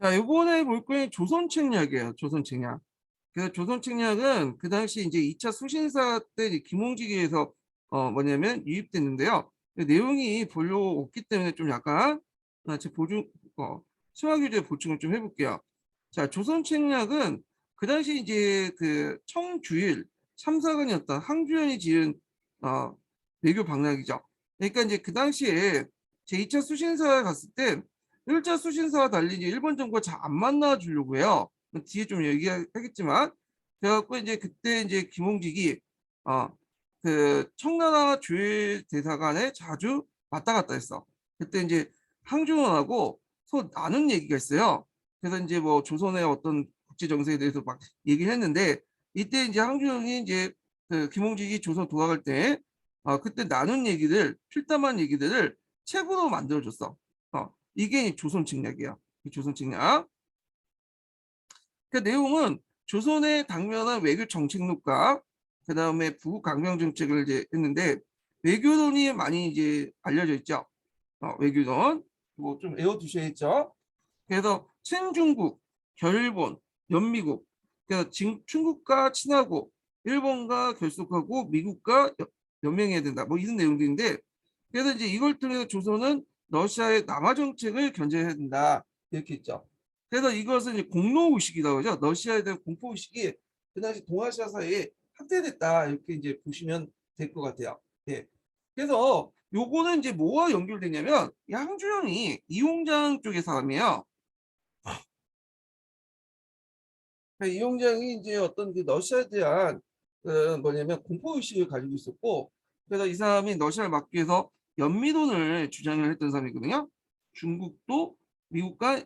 자, 이번에 볼 거는 조선책략이에요. 조선책략. 그래서 조선책략은 그 당시 이제 2차 수신사 때 이제 김홍직에서 뭐냐면 유입됐는데요. 내용이 별로 없기 때문에 좀 약간 제 보충 심화 교재 보충을 좀 해볼게요. 자, 조선책략은 그 당시 이제 그 청주일 참사관이었던 항주연이 지은 외교 방락이죠. 그러니까 이제 그 당시에 제 2차 수신사에 갔을 때 1차 수신사와 달리 이제 일본 정부가 잘 안 만나 주려고 해요. 뒤에 좀 얘기하겠지만 그래갖고 이제 그때 이제 김홍직이 그 청나라 주일 대사관에 자주 왔다 갔다 했어. 그때 이제 항중원하고 서로 나눈 얘기가 있어요. 그래서 이제 뭐 조선의 어떤 국제 정세에 대해서 막 얘기를 했는데 이때 이제 항중원이 이제 그 김홍직이 조선 돌아갈 때 그때 나눈 얘기들 필담한 얘기들을 책으로 만들어줬어. 이게 조선 책략이야. 조선 책략. 그 내용은 조선의 당면한 외교 정책론과 그다음에 부국 강경 정책을 이제 했는데 외교론이 많이 이제 알려져 있죠. 외교론 뭐 좀 외워두셔야죠. 그래서 친중국, 결일본, 연미국, 그러니까 중국과 친하고 일본과 결속하고 미국과 연맹해야 된다. 뭐 이런 내용들인데 그래서 이제 이걸 통해서 조선은 러시아의 남하 정책을 견제해야 된다. 이렇게 했죠. 그래서 이것은 이제 공로 의식이라고 하죠. 러시아에 대한 공포 의식이 그 당시 동아시아 사이에 확대됐다. 이렇게 이제 보시면 될 것 같아요. 예. 그래서 요거는 이제 뭐와 연결되냐면 양주영이 이홍장 쪽의 사람이에요. 이용장이 이제 어떤 그 러시아에 대한 그 뭐냐면 공포 의식을 가지고 있었고, 그래서 이 사람이 러시아를 막기 위해서 연미론을 주장을 했던 사람이거든요. 중국도 미국과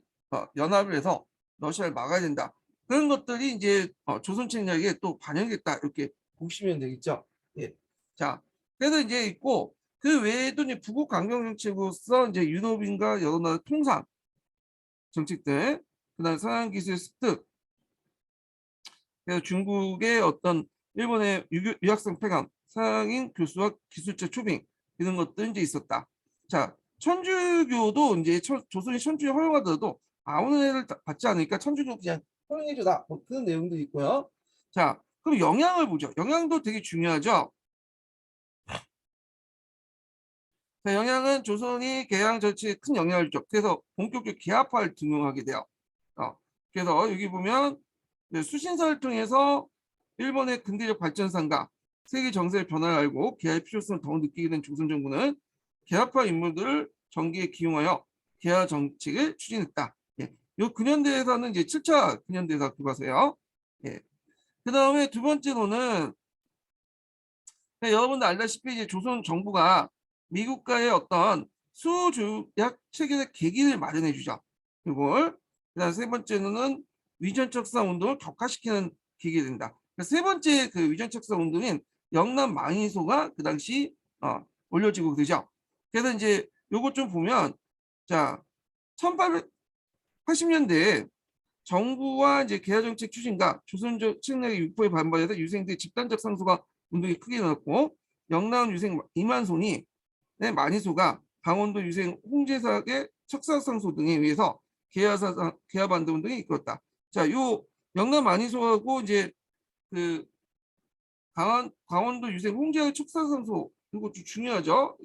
연합을 해서 러시아를 막아야 된다. 그런 것들이 이제 조선 책략에 또 반영됐다 이렇게 보시면 되겠죠. 예. 자, 그래서 이제 있고 그 외에도 이제 부국 강경 정책으로서 이제 유럽인과 여러 나라 통상 정책들, 그다음 서양 기술 습득, 그래서 중국의 어떤 일본의 유학생 폐감, 서양인 교수와 기술자 초빙 이런 것도 이제 있었다. 자, 천주교도 이제 조선이 천주교 허용하더라도 아무런 애를 받지 않으니까 천주교 그냥 허용해줘라. 뭐 그런 내용도 있고요. 자, 그럼 영향을 보죠. 영향도 되게 중요하죠. 자, 영향은 조선이 개항 정치에 큰 영향을 줬죠. 그래서 본격적으로 개화파를 등용하게 돼요. 어, 그래서 여기 보면 수신사를 통해서 일본의 근대적 발전상과 세계 정세의 변화를 알고 개화의 필요성을 더욱 느끼게 된 조선 정부는 개화파 인물들을 정기에 기용하여 개화 정책을 추진했다. 예. 요 근현대에서는 이제 7차 근현대사 교과서예요. 예. 그 다음에 두 번째로는 여러분들 알다시피 이제 조선 정부가 미국과의 어떤 수조약 체결의 계기를 마련해 주죠. 이걸 그다음 세 번째는 위전 척사 운동을 격화시키는 계기가 된다. 세 번째 그 위전 척사 운동인 영남 망인소가 그 당시 올려지고 그러죠. 그래서 이제 요거 좀 보면 자 1880년대에 정부와 이제 개화 정책 추진과 조선족 측량의 유포에 반발해서 유생들의 집단적 상소가 운동이 크게 일어났고 영남 유생 이만손이 만이소가 강원도 유생 홍제사의 척사상소 등에 의해서 개화 반대 운동이 이끌었다. 자, 요 영남 만이소하고 이제 그 강원도 유생 홍제의 척사상소 이거 좀 중요하죠.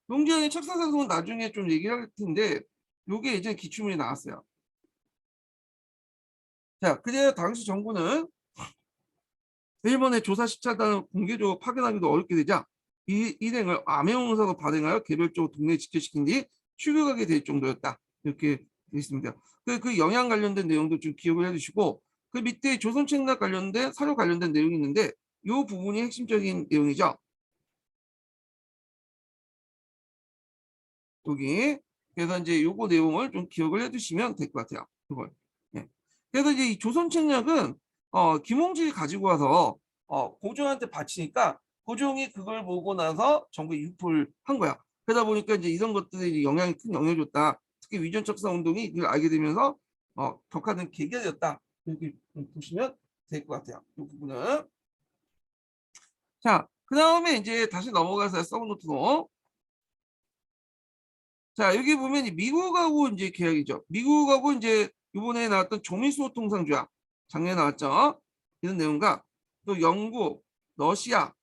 홍제의 척사상소는 나중에 좀 얘기할 텐데 요게 이제 기출문이 나왔어요. 자, 그래 당시 정부는 일본의 조사 시찰단을 공개적으로 파견하기도 어렵게 되자 이 일행을 암행공사로 발행하여 개별적으로 동네에 지켜시킨 뒤 출국하게 될 정도였다. 이렇게 되어 있습니다. 그 영양 관련된 내용도 좀 기억을 해주시고 그 밑에 조선책략 관련된 사료 관련된 내용이 있는데 이 부분이 핵심적인 내용이죠. 여기 그래서 이제 요거 내용을 좀 기억을 해두시면 될 것 같아요. 그걸. 예. 그래서 이제 이 조선책략은 김홍직이 가지고 와서 고종한테 바치니까 고종이 그걸 보고 나서 정부에 유포를 한 거야. 그러다 보니까 이제 이런 것들이 영향이 큰 영향을 줬다. 특히 위전척사 운동이 이걸 알게 되면서 격화된 계기가 되었다. 이렇게 보시면 될 것 같아요. 이 부분은. 자, 그 다음에 이제 다시 넘어가서 써본 노트로 자, 여기 보면 미국하고 이제 계약이죠. 미국하고 이제 이번에 나왔던 조미수호 통상조약 작년에 나왔죠. 이런 내용과 또 영국, 러시아,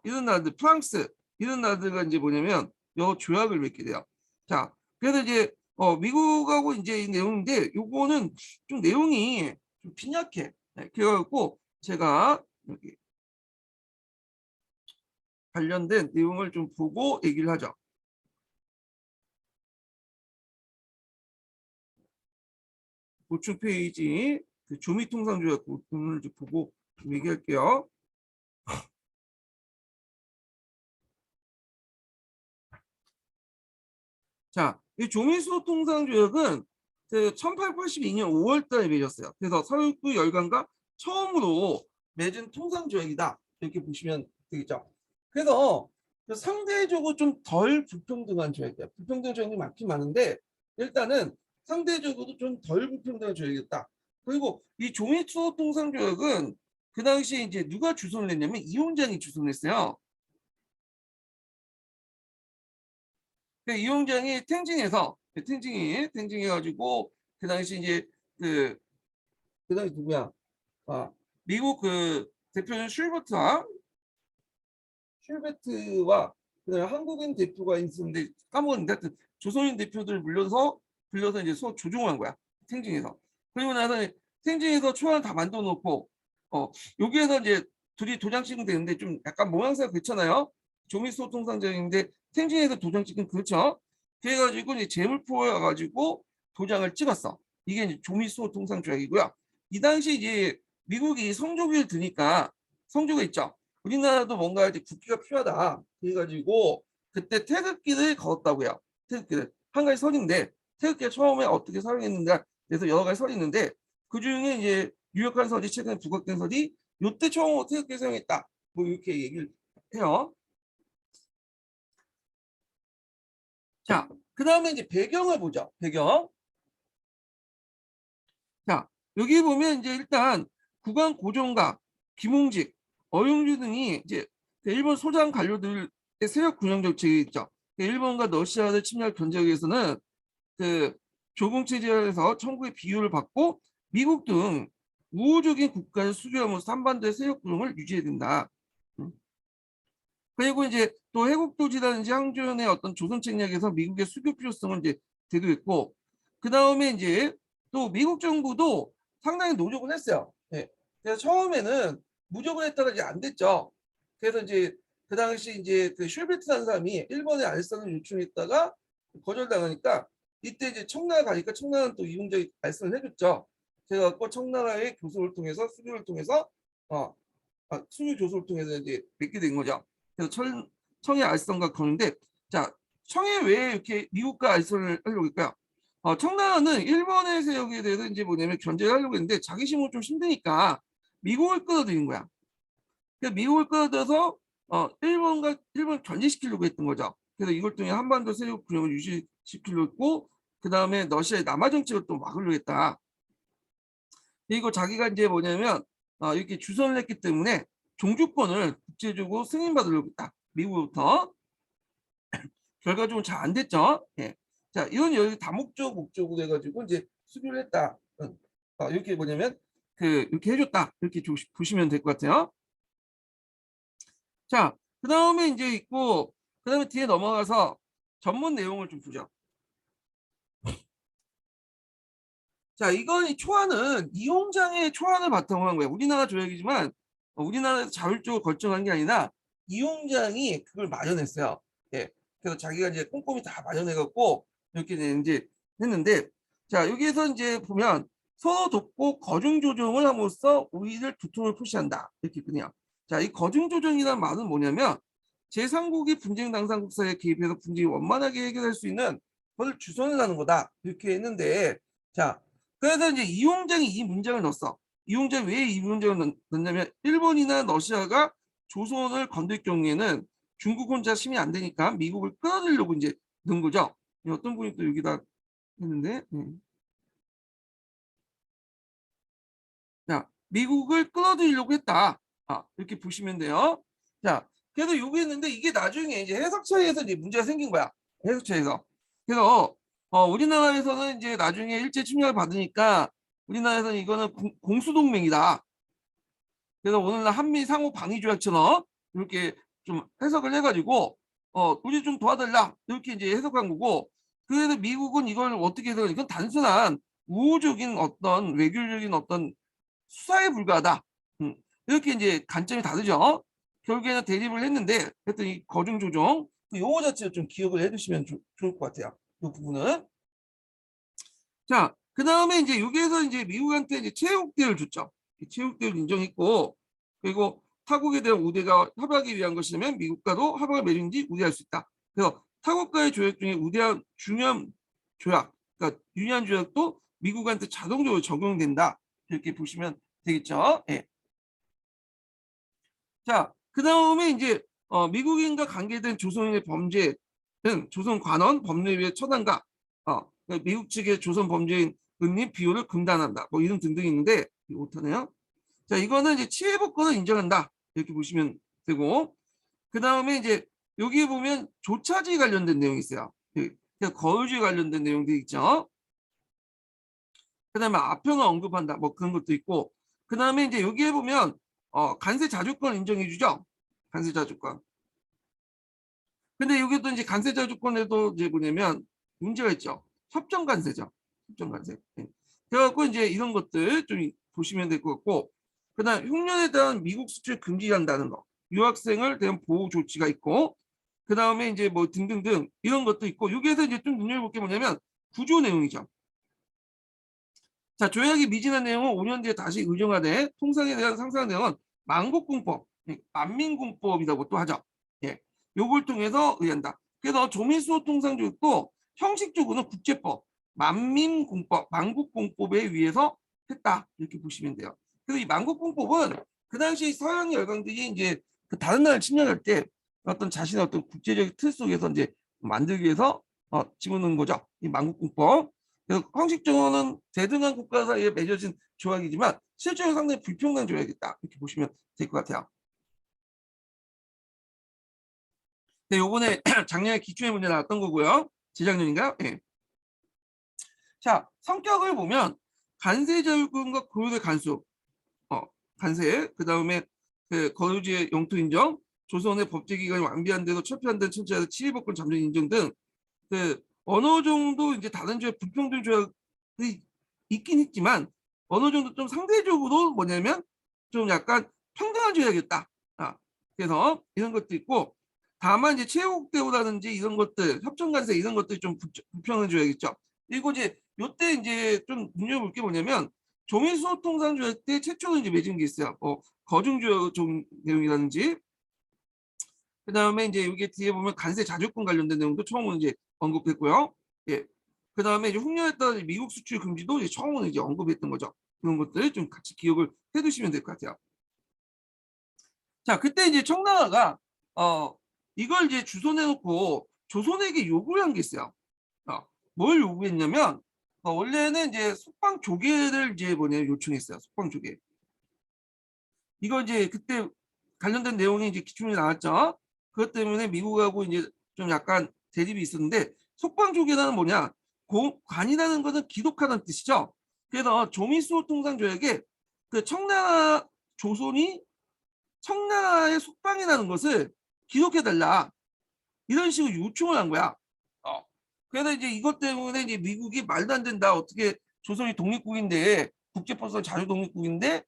이런 나라들, 프랑스 이런 나라들과 이제 뭐냐면 요 조약을 맺게 돼요. 자, 그래서 이제 미국하고 이제 이 내용인데 요거는 좀 내용이 좀 빈약해. 네, 그래갖고 제가 여기 관련된 내용을 좀 보고 얘기를 하죠. 보충 페이지 그 조미 통상조약 부분을 좀 보고 좀 얘기할게요. 자, 이 조미수호 통상조약은 그 1882년 5월 달에 맺었어요. 그래서 서육부 열강과 처음으로 맺은 통상조약이다. 이렇게 보시면 되겠죠. 그래서 상대적으로 좀 덜 불평등한 조약이야. 불평등 조약이 많긴 많은데 일단은 상대적으로 좀 덜 불평등한 조약이었다. 그리고 이 조미수호 통상조약은 그 당시에 이제 누가 주선을 했냐면 이용장이 주선을 했어요. 그 이용장이 탱징해 가지고 그 당시 이제 그, 그 당시 누구야? 미국 그 대표는 슐베트와 그다음에 한국인 대표가 있었는데 까먹었는데 하여튼 조선인 대표들 불려서 이제 조종을 한 거야. 탱징에서. 그리고 나서 탱징에서 초안을 다 만들어 놓고 여기에서 이제 둘이 도장 찍으면 되는데 좀 약간 모양새가 그렇잖아요. 조미소 통상적인데 탱징에서 도장 찍은 그렇죠. 그래가지고 이제 제물포에 가지고 도장을 찍었어. 이게 이제 조미소 통상 조약이고요. 이 당시 이제 미국이 성조기를 드니까 성조가 있죠. 우리나라도 뭔가 이제 국기가 필요하다. 그래가지고 그때 태극기를 걸었다고요. 태극기를 한 가지 설인데 태극기가 처음에 어떻게 사용했는가 그래서 여러 가지 설이 있는데 그 중에 이제 유력한 설이 최근에 부각된 설이 요때 처음으로 태극기를 사용했다. 뭐 이렇게 얘기를 해요. 자, 그 다음에 이제 배경을 보죠. 배경. 자, 여기 보면 이제 일단 국왕 고종과 김홍직, 어용주 등이 이제 그 일본 소장 관료들의 세력 균형 정책이 있죠. 그 일본과 러시아를 침략 견제하기 위해서는 그 조공 체제에서 청구의 비율을 받고 미국 등 우호적인 국가를 수교하면서 한반도의 세력 균형을 유지해야 된다. 그리고 이제 또 해국도지라든지 항조연의 어떤 조선 책략에서 미국의 수교 필요성을 이제 대두했고 그 다음에 이제 또 미국 정부도 상당히 노력을 했어요. 네. 그래서 처음에는 무조건 했다가 이제 안 됐죠. 그래서 이제 그 당시 이제 그 슐베트라는 사람이 일본에 알선을 요청했다가 거절당하니까 이때 이제 청나라 가니까 청나라는 또 이용적인 알선을 해줬죠. 그래갖고 청나라의 교섭을 통해서 수교를 통해서 수교 교섭을 통해서 이제 맺게 된 거죠. 그래서 청해 알선과 거는데 자 청해 왜 이렇게 미국과 알선을 하려고 했까요? 청나라는 일본의 세력에 대해서 이제 뭐냐면 견제를 하려고 했는데 자기 힘으로 좀 힘드니까 미국을 끌어들인 거야. 그래서 미국을 끌어들여서 일본 견제시키려고 했던 거죠. 그래서 이걸 통해 한반도 세력 균형을 유지시키려고 했고 그 다음에 러시아의 남하 정책을 또 막으려고 했다. 그리고 자기가 이제 뭐냐면 이렇게 주선을 했기 때문에 종주권을 국제적으로 승인받으려고 했다. 미국부터. 결과적으로 잘 안 됐죠. 예. 자, 이건 여기 다목적 목적으로 해가지고 이제 수교를 했다. 이렇게 뭐냐면 이렇게 해줬다. 이렇게 보시면 될 것 같아요. 자, 그 다음에 이제 있고 그 다음에 뒤에 넘어가서 전문 내용을 좀 보죠. 자, 이건 이 초안은 이용장의 초안을 바탕으로 한 거예요. 우리나라 조약이지만 우리나라에서 자율적으로 결정한 게 아니라 이용장이 그걸 마련했어요. 예. 그래서 자기가 이제 꼼꼼히 다 마련해갖고 이렇게 이제 했는데 자, 여기에서 이제 보면 서로 돕고 거중 조정을 함으로써 우위를 두통을 표시한다. 이렇게 있거든요. 자, 이 거중 조정이라는 말은 뭐냐면 제3국이 분쟁 당사국 사이에 개입해서 분쟁이 원만하게 해결할 수 있는 것을 주선을 하는 거다. 이렇게 했는데 자, 그래서 이제 이용장이 이 문장을 넣었어. 이용장이 왜 이 문장을 넣냐면 일본이나 러시아가 조선을 건들 경우에는 중국 혼자 힘이 안 되니까 미국을 끌어들이려고 이제 넣은 거죠. 어떤 분이 또 여기다 했는데, 자, 미국을 끌어들이려고 했다. 이렇게 보시면 돼요. 자, 그래서 여기 했는데 이게 나중에 이제 해석 차이에서 이제 문제가 생긴 거야. 해석 차이에서. 그래서 우리나라에서는 이제 나중에 일제 침략을 받으니까 우리나라에서는 이거는 공수동맹이다. 그래서 오늘날 한미 상호 방위 조약처럼 이렇게 좀 해석을 해가지고 우리 좀 도와달라 이렇게 이제 해석한 거고, 그래서 미국은 이걸 어떻게 해석하냐, 이건 단순한 우호적인 어떤 외교적인 어떤 수사에 불과하다. 이렇게 이제 관점이 다르죠. 결국에는 대립을 했는데 하여튼 이 거중 조정 요거 자체를 좀 기억을 해두시면 좋을 것 같아요. 이 부분은. 자, 그 다음에 이제 여기에서 이제 미국한테 이제 체육대를 줬죠. 체육대를 인정했고, 그리고 타국에 대한 우대가 협약을 위한 것이라면 미국과도 협약을 맺은 뒤 우대할 수 있다. 그래서 타국과의 조약 중에 우대한 중요한 조약, 그러니까 유니안 조약도 미국한테 자동적으로 적용된다. 이렇게 보시면 되겠죠. 예. 자, 그 다음에 이제 미국인과 관계된 조선인의 범죄는 조선 관원 법률에 처단과 그러니까 미국 측의 조선 범죄인 은닉 비호를 금단한다. 뭐 이런 등등이 있는데 못하네요. 자, 이거는 이제 치해법권을 인정한다. 이렇게 보시면 되고, 그 다음에 이제 여기 보면 조차지 관련된 내용이 있어요. 거주에 관련된 내용들이 있죠. 그 다음에 아편을 언급한다. 뭐 그런 것도 있고, 그 다음에 이제 여기에 보면 간세 자주권 인정해주죠. 간세 자주권. 근데 여기도 이제 간세 자주권에도 이제 뭐냐면 문제가 있죠. 협정 간세죠. 협정 간세. 네. 그래갖고 이제 이런 것들 좀 보시면 될 것 같고, 그다음 흉년에 대한 미국 수출 금지한다는 거, 유학생을 대한 보호 조치가 있고, 그 다음에 이제 뭐 등등등 이런 것도 있고, 여기에서 이제 좀 눈여겨볼 게 뭐냐면 구조 내용이죠. 자, 조약이 미진한 내용은 5년 뒤에 다시 의정화돼 통상에 대한 상세한 내용은 만국공법, 만민공법이라고 또 하죠. 예, 요걸 통해서 의한다. 그래서 조민수호 통상조약도 형식적으로는 국제법, 만민공법, 만국공법에 의해서 했다. 이렇게 보시면 돼요. 그래서 이 만국공법은 그 당시 서양 열강들이 이제 그 다른 나라를 침략할 때 어떤 자신의 어떤 국제적 틀 속에서 이제 만들기 위해서 집어넣은 거죠. 이 만국공법. 형식적으로는 대등한 국가 사이에 맺어진 조약이지만 실제로 상당히 불평등 조약이다. 이렇게 보시면 될 것 같아요. 네, 요번에 작년에 기출의 문제 나왔던 거고요. 재작년인가요? 네. 자, 성격을 보면 간세자유권과 고유의 간수, 간세, 그 다음에 그 거주지의 영토 인정, 조선의 법제기관이 완비한 대로 철폐한 천체의 치위법권 잠정 인정 등 그 어느 정도 이제 다른 조약 불평등 조약이 있긴 있지만 어느 정도 좀 상대적으로 뭐냐면 좀 약간 평등한 조약이었다. 그래서 이런 것도 있고, 다만 이제 체육대우라든지 이런 것들 협정관세 이런 것들이 좀 불평등한 조약 있죠. 그리고 이제 요때 이제 좀 눈여볼 게 뭐냐면 조민수호통상조약 때 최초로 이제 맺은 게 있어요. 거중조약 내용이라든지, 그 다음에 이제 여기 뒤에 보면 간세 자주권 관련된 내용도 처음으로 이제 언급했고요. 예. 그 다음에 이제 흉년에 따라 미국 수출 금지도 이제 처음으로 이제 언급했던 거죠. 그런 것들 좀 같이 기억을 해두시면 될 것 같아요. 자, 그때 이제 청나라가 이걸 이제 주선해놓고 조선에게 요구한 게 있어요. 뭘 요구했냐면 원래는 이제 속방 조개를 이제 뭐냐 요청했어요. 속방 조개. 이거 이제 그때 관련된 내용이 이제 기준이 나왔죠. 그것 때문에 미국하고 이제 좀 약간 대립이 있었는데, 속방조개라는 뭐냐? 관이라는 것은 기독하다는 뜻이죠. 그래서 조미수 통상조약에 그 청나라 조선이 청나라의 속방이라는 것을 기록해달라 이런 식으로 요청을 한 거야. 그래서 이제 이것 때문에 이제 미국이 말도 안 된다. 어떻게 조선이 독립국인데 국제법상 자주 독립국인데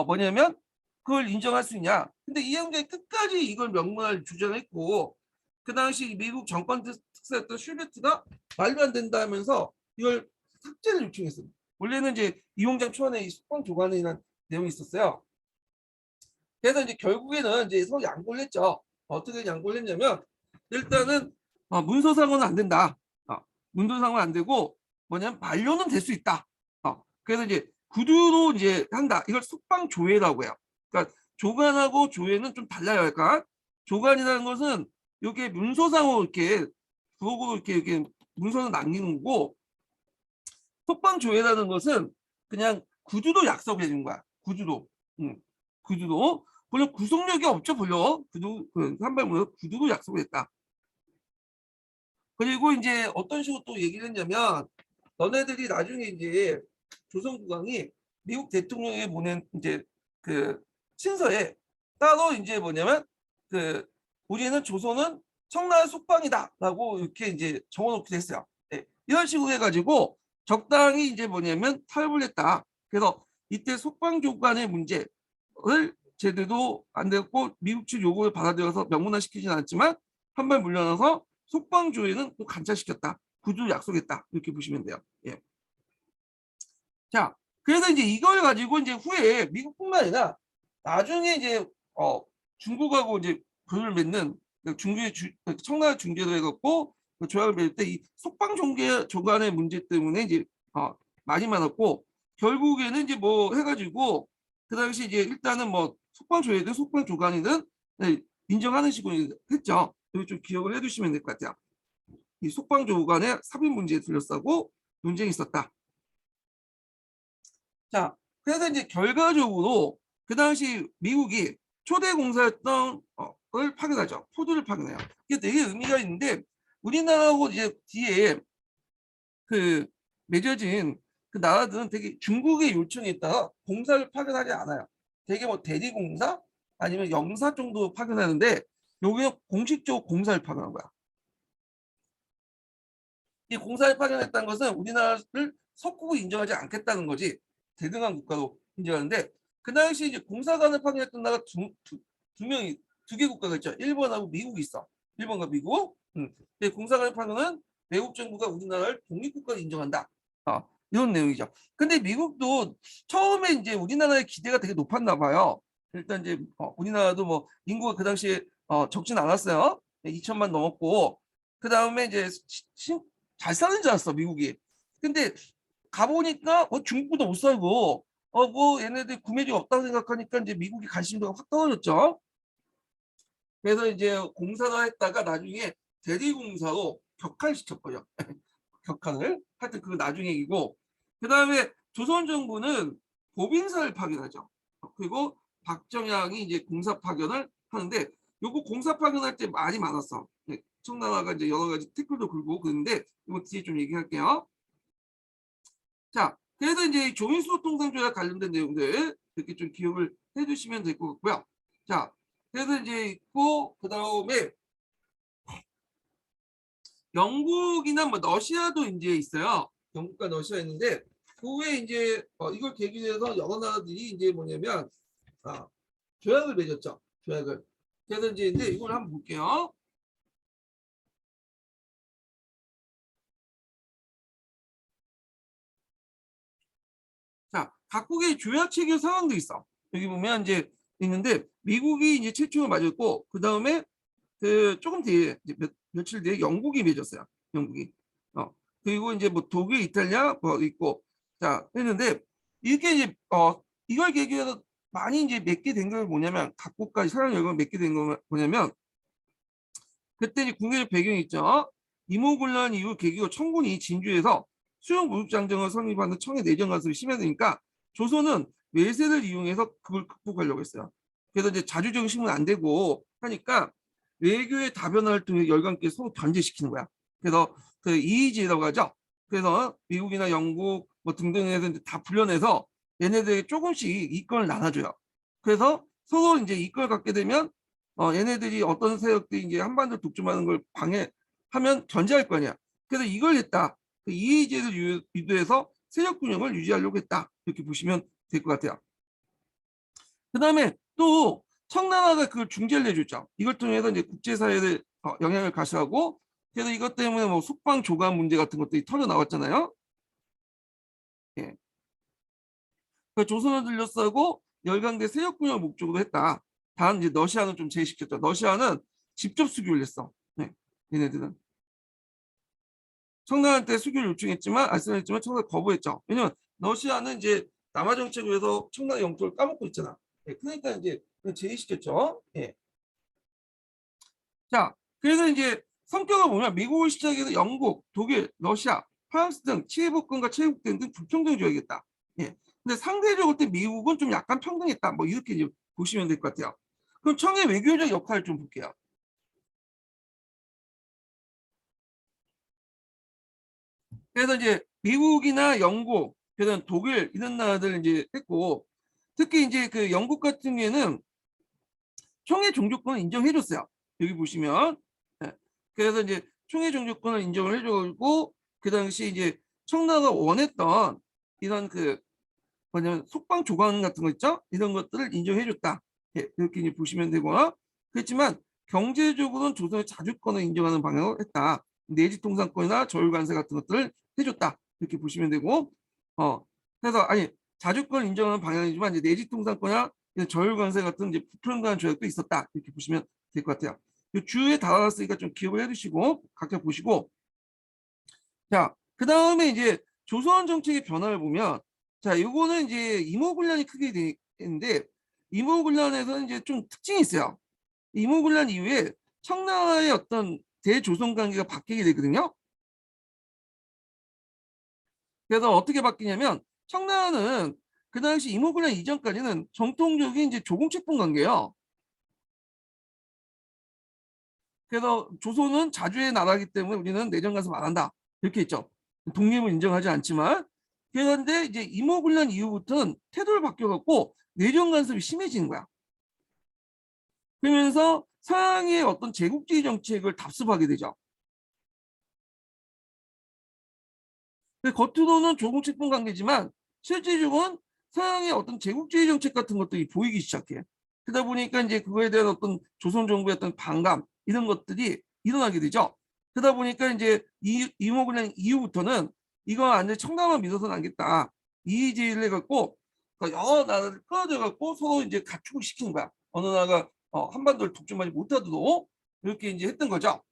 뭐냐면 그걸 인정할 수 있냐. 근데 이영장이 끝까지 이걸 명문화를 주장했고, 그 당시 미국 정권 특사였던 슈베트가 말도 안 된다 하면서 이걸 삭제를 요청했어요. 원래는 이제 이용장 초안에 이 숙방 조관이라는 내용이 있었어요. 그래서 이제 결국에는 이제 서로 양보를 했죠. 어떻게 양보를 했냐면 일단은 문서상은 안 된다. 문서상은 안 되고 뭐냐면 반려는 될 수 있다. 그래서 이제 구두로 이제 한다. 이걸 숙방 조회라고 해요. 그러니까 조간하고 조회는 좀 달라요. 약간 조간이라는 것은 이렇게 문서상으로 이렇게 부록으로 이렇게 문서는 남기는 거고, 속방 조회라는 것은 그냥 구두도 약속해 주는 거야. 구두도. 구두도. 물론 구속력이 없죠, 별로. 구두, 한발문에 구두도 약속을 했다. 그리고 이제 어떤 식으로 또 얘기를 했냐면 너네들이 나중에 이제 조선국왕이 미국 대통령에 보낸 이제 그 친서에 따로 이제 뭐냐면 그 우리는 조선은 청나라 속방이다라고 이렇게 이제 적어놓기도 했어요. 네. 이런 식으로 해가지고 적당히 이제 뭐냐면 타협을 했다. 그래서 이때 속방조간의 문제를 제대로 안 됐고 미국 측 요구를 받아들여서 명문화시키지는 않았지만 한 발 물러나서 속방조에는 또 간차시켰다. 구두 약속했다. 이렇게 보시면 돼요. 예. 자, 그래서 이제 이걸 가지고 이제 후에 미국뿐만 아니라 나중에 이제 중국하고 이제 교류를 맺는 중국의 청나라 중재도 해갖고 조약을 맺을 때 이 속방 종계 조간의 문제 때문에 이제 많이 많았고 결국에는 이제 뭐 해가지고 그 당시 이제 일단은 뭐 속방 조회든 속방 조간이든 인정하는 식으로 했죠. 여기 좀 기억을 해두시면 될 것 같아요. 이 속방 조간의 삽입 문제에 둘러싸고 논쟁이 있었다. 자, 그래서 이제 결과적으로 그 당시 미국이 초대 공사였던 걸 파견하죠. 포도를 파견해요. 이게 되게 의미가 있는데 우리나라하고 이제 뒤에 그 맺어진 그 나라들은 되게 중국의 요청에 따라 공사를 파견하지 않아요. 되게 뭐 대리공사 아니면 영사 정도 파견하는데 여기는 공식적으로 공사를 파견한 거야. 이 공사를 파견했다는 것은 우리나라를 석국을 인정하지 않겠다는 거지. 대등한 국가로 인정하는데 그 당시 이제 공사관을 파견했던 나라가 두 명이 두 개 국가가 있죠. 일본하고 미국이 있어. 일본과 미국. 공사관을 파견은 외국 정부가 우리나라를 독립국가로 인정한다. 이런 내용이죠. 근데 미국도 처음에 이제 우리나라의 기대가 되게 높았나 봐요. 일단 이제 우리나라도 뭐 인구가 그 당시에 적진 않았어요. 2천만 넘었고 그 다음에 이제 잘 사는 줄 알았어 미국이. 근데 가보니까 중국보다 못 살고 뭐 얘네들 구매력이 없다고 생각하니까 이제 미국이 관심도가 확 떨어졌죠. 그래서 이제 공사를 했다가 나중에 대리공사로 격환시켰고요. 격환을 하여튼 그거 나중 얘기고 그 다음에 조선 정부는 보빈사를 파견하죠. 그리고 박정향이 이제 공사 파견을 하는데 요거 공사 파견할 때 말이 많았어. 청나라가 이제 여러 가지 태클도 긁고 그런데 이거 뒤에 좀 얘기할게요. 자, 그래서 이제 조인수 통상조약 관련된 내용들 이렇게 좀 기억을 해주시면 될 것 같고요. 자, 그래서 이제 있고 그 다음에 영국이나 뭐 러시아도 이제 있어요. 영국과 러시아 있는데 그 후에 이제 이걸 계기로 해서 여러 나라들이 이제 뭐냐면 조약을 맺었죠. 조약을. 그래서 이제 근데 이걸 한번 볼게요. 자, 각국의 조약 체결 상황도 있어. 여기 보면 이제 있는데 미국이 이제 최초로 맞았고 그 다음에 그 조금 뒤에 이제 며칠 뒤에 영국이 맺었어요. 영국이. 그리고 이제 뭐 독일, 이탈리아 뭐 있고 자 했는데 이게 이제 이걸 계기로 많이 이제 맺게 된 건 뭐냐면 각국까지 사랑 열강 맺게 된 건 뭐냐면 그때 이제 국내적 배경이 있죠. 이모군란 이후 계기로 청군이 진주에서 수용 무력장정을 성립하는 청의 내정 간섭이 심해지니까 조선은 외세를 이용해서 그걸 극복하려고 했어요. 그래서 이제 자주적 신문 안 되고 하니까 외교의 다변화를 통해 열강끼리 서로 견제시키는 거야. 그래서 그 이의제라고 하죠. 그래서 미국이나 영국 뭐 등등에서 다 불려내서 얘네들에게 조금씩 이권을 나눠줘요. 그래서 서로 이제 이권을 갖게 되면 얘네들이 어떤 세력들이 이제 한반도 독점하는 걸 방해하면 견제할 거 아니야. 그래서 이걸 했다. 그 이의제를 유도해서 세력 균형을 유지하려고 했다. 이렇게 보시면 될 것 같아요. 그 다음에 또 청나라가 그 중재를 해줬죠. 이걸 통해서 이제 국제사회를 영향을 가시하고 그래서 이것 때문에 뭐 숙방 조간 문제 같은 것들이 터져 나왔잖아요. 예. 그 조선을 둘러싸고 열강대 세력 균형을 목적으로 했다. 단 이제 러시아는 좀 제시켰죠. 러시아는 직접 수교를 했어. 네. 얘네들은 청나라한테 수교를 요청했지만 알선했지만 청나라 거부했죠. 왜냐면 러시아는 이제 남하 정책을 해서 청나라 영토를 까먹고 있잖아. 네. 그러니까 이제 제시켰죠. 예. 자, 그래서 이제 성격을 보면 미국을 시작해서 영국, 독일, 러시아, 프랑스 등 치해복권과 체육권 등 불평등 조약이었다. 예. 근데 상대적으로 때 미국은 좀 약간 평등했다. 뭐 이렇게 이제 보시면 될 것 같아요. 그럼 청의 외교적 역할을 좀 볼게요. 그래서 이제 미국이나 영국, 그다음 독일 이런 나라들 이제 했고, 특히 이제 그 영국 같은 경우에는 총회 종주권을 인정해줬어요. 여기 보시면. 예. 그래서 이제 총회 종주권을 인정을 해주고, 그 당시 이제 청나라가 원했던 이런 그 뭐냐면 속방 조각 같은 거 있죠? 이런 것들을 인정해줬다. 예, 이렇게 이제 보시면 되고요. 그렇지만 경제적으로는 조선의 자주권을 인정하는 방향으로 했다. 내지 통상권이나 저율 관세 같은 것들을 해줬다. 이렇게 보시면 되고, 그래서 아니 자주권을 인정하는 방향이지만 이제 내지 통상권이나 저율 관세 같은 이제 불편한 조약도 있었다. 이렇게 보시면 될 것 같아요. 주에 달아놨으니까 좀 기억을 해두시고 각자 보시고, 자, 그 다음에 이제 조선 정책의 변화를 보면, 자, 요거는 이제 임오군란이 크게 되는데, 임오군란에서는 이제 좀 특징이 있어요. 임오군란 이후에 청나라의 어떤 대조선 관계가 바뀌게 되거든요. 그래서 어떻게 바뀌냐면, 청나라는 그 당시 임오군란 이전까지는 정통적인 이제 조공채권 관계예요. 그래서 조선은 자주의 나라이기 때문에 우리는 내정 간섭 안 한다. 이렇게 있죠. 독립을 인정하지 않지만. 그런데 이제 임오군란 이후부터는 태도를 바뀌어갖고 내정 간섭이 심해지는 거야. 그러면서 서양의 어떤 제국주의 정책을 답습하게 되죠. 겉으로는 조공채권 관계지만 실질적으로는 서양의 어떤 제국주의 정책 같은 것들이 보이기 시작해. 그러다 보니까 이제 그거에 대한 어떤 조선 정부의 어떤 반감 이런 것들이 일어나게 되죠. 그러다 보니까 이제 이모군란 이후부터는 이거 안돼 청나라만 믿어서는 안 겠다. 이의제의를 해갖고 여러 나라를 끌어들여 갖고 서로 이제 가축을 시키는 거야. 어느 나라가 한반도를 독점하지 못하도록 이렇게 이제 했던 거죠.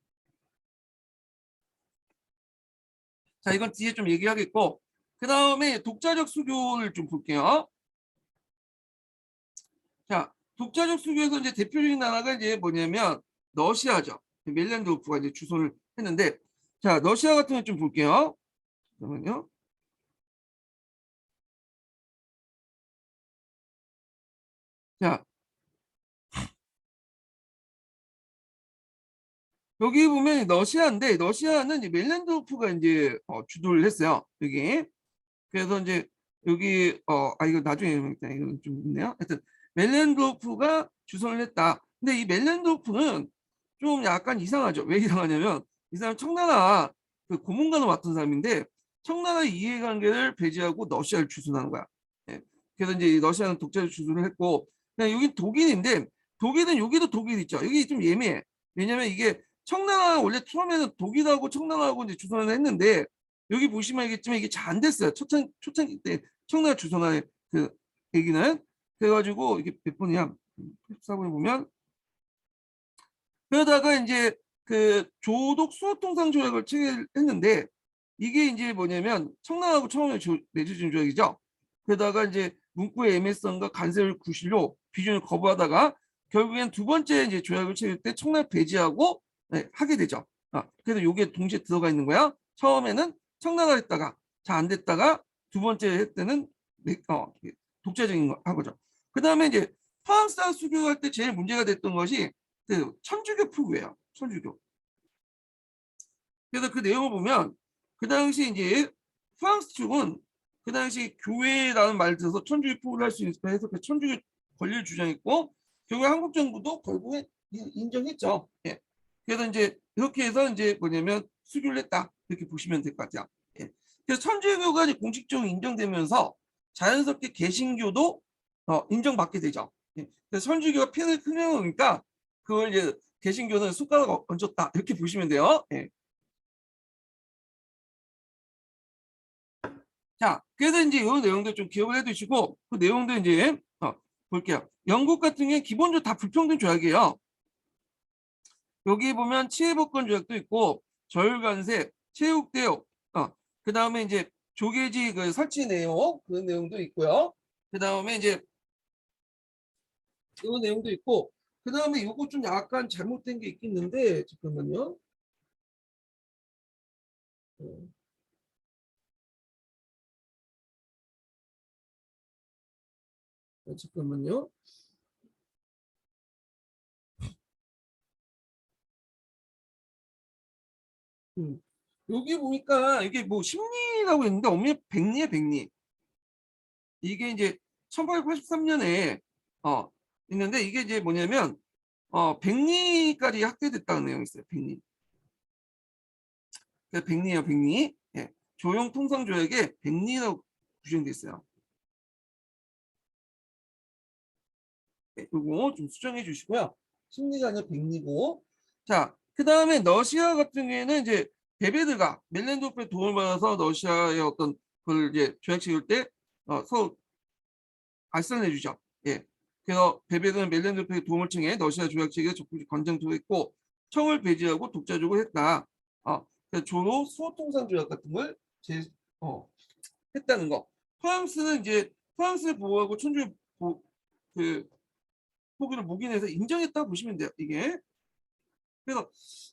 자, 이건 뒤에 좀 얘기하겠고, 그 다음에 독자적 수교를 좀 볼게요. 자, 독자적 수교에서 이제 대표적인 나라가 이제 뭐냐면 러시아죠. 멜렌도프가 이제 주선을 했는데, 자, 러시아 같은 거 좀 볼게요. 잠깐만요. 자, 여기 보면 러시아인데, 러시아는 이제 멜렌도프가 이제 주도를 했어요. 여기. 그래서 이제 여기 이거 나중에 이거 좀 있네요. 하여튼 멜렌도프가 주선을 했다. 근데 이 멜렌도프는 좀 약간 이상하죠. 왜 이상하냐면 이 사람 청나라 그 고문관을 맡은 사람인데 청나라 이해관계를 배제하고 러시아를 주선하는 거야. 예. 그래서 이제 러시아는 독재를 주선을 했고 그냥 여기 독일인데 독일은 여기도 독일 있죠. 여기 좀 예매해. 왜냐면 이게 청나라 원래 처음에는 독일하고 청나라하고 이제 주선을 했는데 여기 보시면 알겠지만 이게 잘 안 됐어요. 초창기 때 청나라 주선할 그 얘기는 그래가지고 이게 몇 번이야? 14번에 보면 그러다가 이제 그 조독 수호통상 조약을 체결했는데 이게 이제 뭐냐면 청나라하고 처음에 맺어진 조약이죠. 그러다가 이제 문구의 애매성과 간섭을 구실로 비준을 거부하다가 결국엔 두 번째 이제 조약을 체결 때 청나라 배제하고 네, 하게 되죠. 그래서 이게 동시에 들어가 있는 거야. 처음에는 청나라 했다가 잘 안 됐다가 두 번째 할 때는 독자적인 거 하고죠. 그 다음에 이제 프랑스와 수교할 때 제일 문제가 됐던 것이 그 천주교 풀구예요. 천주교. 그래서 그 내용을 보면 그 당시 이제 프랑스 측은 그 당시 교회라는 말을 들어서 천주교 풀구를 할 수 있을까 해서 그 천주교 권리를 주장했고 결국 한국 정부도 결국에 인정했죠. 예. 그래서 이제 이렇게 해서 이제 뭐냐면 수교를 했다 이렇게 보시면 될 것 같아요. 예. 그래서 천주교가 이제 공식적으로 인정되면서 자연스럽게 개신교도 인정받게 되죠. 예. 그래서 천주교가 핀을 크려니까 그걸 이제 개신교는 숟가락 얹었다 이렇게 보시면 돼요. 예. 자, 그래서 이제 이 내용도 좀 기억을 해두시고 그 내용도 이제 볼게요. 영국 같은 경우에 기본적으로 다 불평등 조약이에요. 여기 보면 치해복권 조약도 있고 저율관세, 체육대역, 그 다음에 이제 조계지 그 설치 내용 그런 내용도 있고요. 그 다음에 이제 이 내용도 있고 그 다음에 이거 좀 약간 잘못된 게 있겠는데 잠깐만요. 어, 잠깐만요. 음. 여기 보니까 이게 뭐 심리라고 했는데 엄밀히 백리에 백리. 이게 이제 1883년에 있는데 이게 이제 뭐냐면 백리까지 확대됐다는 내용이 있어요. 백리. 백리예요, 백리. 예. 조용 통상 조약에 백리라고 규정돼 있어요. 네, 요거 좀 수정해 주시고요. 심리가 아니라 백리고. 자, 그 다음에 러시아 같은 경우에는 이제 베베드가 멜렌도프의 도움을 받아서 러시아의 어떤 그걸 이제 조약 체결 때 서로 알선해 주죠. 예. 그래서 베베드는 멜렌도프의 도움을 청해 러시아 조약 체결에 적극 권장토했고 청을 배제하고 독자적으로 했다. 그래서 조로 수호통상 조약 같은 걸 했다는 거. 프랑스는 이제 프랑스를 보호하고 천주의 그 포기를 묵인해서 인정했다고 보시면 돼요. 이게. 그래서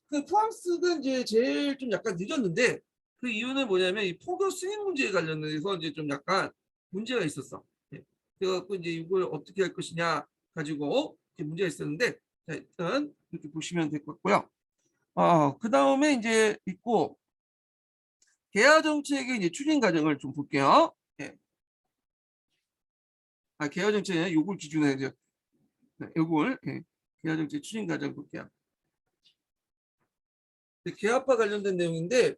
그 프랑스가 이제 제일 좀 약간 늦었는데 그 이유는 뭐냐면 이 포교 승인 문제에 관련해서 이제 좀 약간 문제가 있었어. 예. 그래갖고 이제 이걸 어떻게 할 것이냐 가지고 문제가 있었는데 자, 일단 이렇게 보시면 될 것 같고요. 그 다음에 이제 있고 개화 정책의 이제 추진 과정을 좀 볼게요. 예. 개화 정책은 요걸 기준으로 해야 요걸 개화 정책 추진 과정 볼게요. 개화과 관련된 내용인데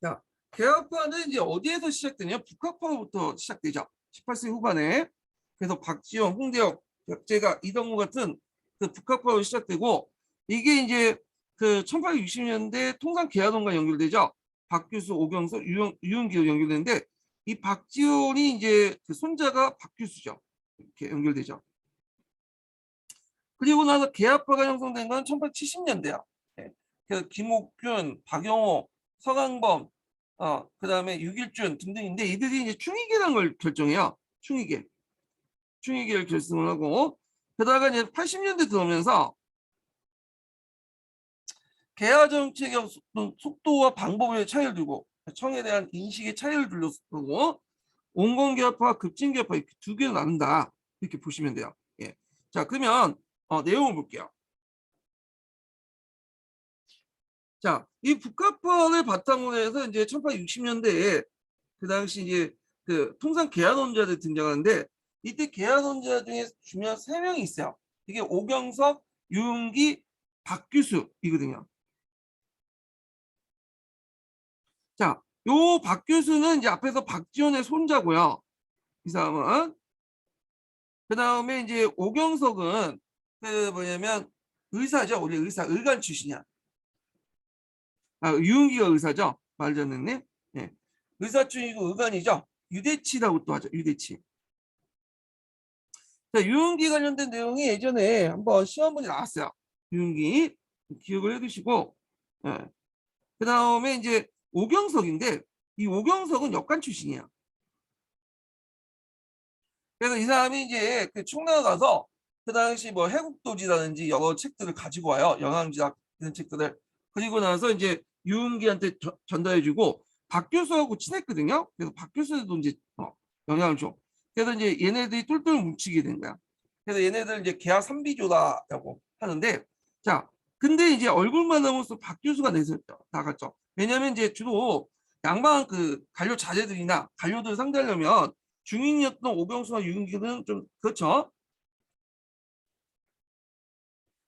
자, 개화과는 이제 어디에서 시작되냐? 북학파로부터 시작되죠. 18세기 후반에. 그래서 박지원, 홍대역, 백제가, 이동우 같은 그 북학파로 시작되고 이게 이제 그 1860년대 통상 개화론과 연결되죠. 박규수, 오경석, 유흥기로 연결되는데 이 박지원이 이제 그 손자가 박규수죠. 이렇게 연결되죠. 그리고 나서 개화파가 형성된 건 1870년대야. 그래서 김옥균, 박영호, 서강범, 그다음에 유길준 등등인데 이들이 이제 충의계라는 걸 결정해요. 충의계를 결성을 하고 그러다가 이제 80년대 들어오면서 개화 정책의 속도와 방법에 차이를 두고 청에 대한 인식의 차이를 둘러쓰고 온건개화파, 급진개화파 이렇게 두 개로 나눈다. 이렇게 보시면 돼요. 예. 자, 그러면 내용을 볼게요. 자, 이 북학파를 바탕으로 해서 이제 1860년대에 그 당시 이제 그 통상 개화론자들 등장하는데 이때 개화론자 중에 중요한 3명이 있어요. 이게 오경석, 유흥기, 박규수이거든요. 자, 요 박규수는 이제 앞에서 박지원의 손자고요. 이 사람은. 그 다음에 이제 오경석은 그 뭐냐면 의사죠. 우리 의사, 의관 출신이야. 유흥기가 의사죠. 말전했네. 네. 의사 출신이고 의관이죠. 유대치라고 또 하죠. 유대치. 자, 유흥기 관련된 내용이 예전에 한번 시험 문제 나왔어요. 유흥기 기억을 해두시고, 예. 그 다음에 이제 오경석인데 이 오경석은 역관 출신이야. 그래서 이 사람이 이제 그 충남 가서 그 당시 뭐 해국도지라든지 여러 책들을 가지고 와요. 영양지학 이런 책들을. 그리고 나서 이제 유흥기한테 전달해주고 박 교수하고 친했거든요. 그래서 박 교수도 이제 영향을 줘. 그래서 이제 얘네들이 똘똘 뭉치게 된 거야. 그래서 얘네들 이제 개화 삼비조다라고 하는데 자, 근데 이제 얼굴만 나오면서 박 교수가 나갔죠. 왜냐하면 이제 주로 양반 그 관료 자제들이나 관료들 상대하려면 중인이었던 오경수와 유흥기는 좀 그렇죠.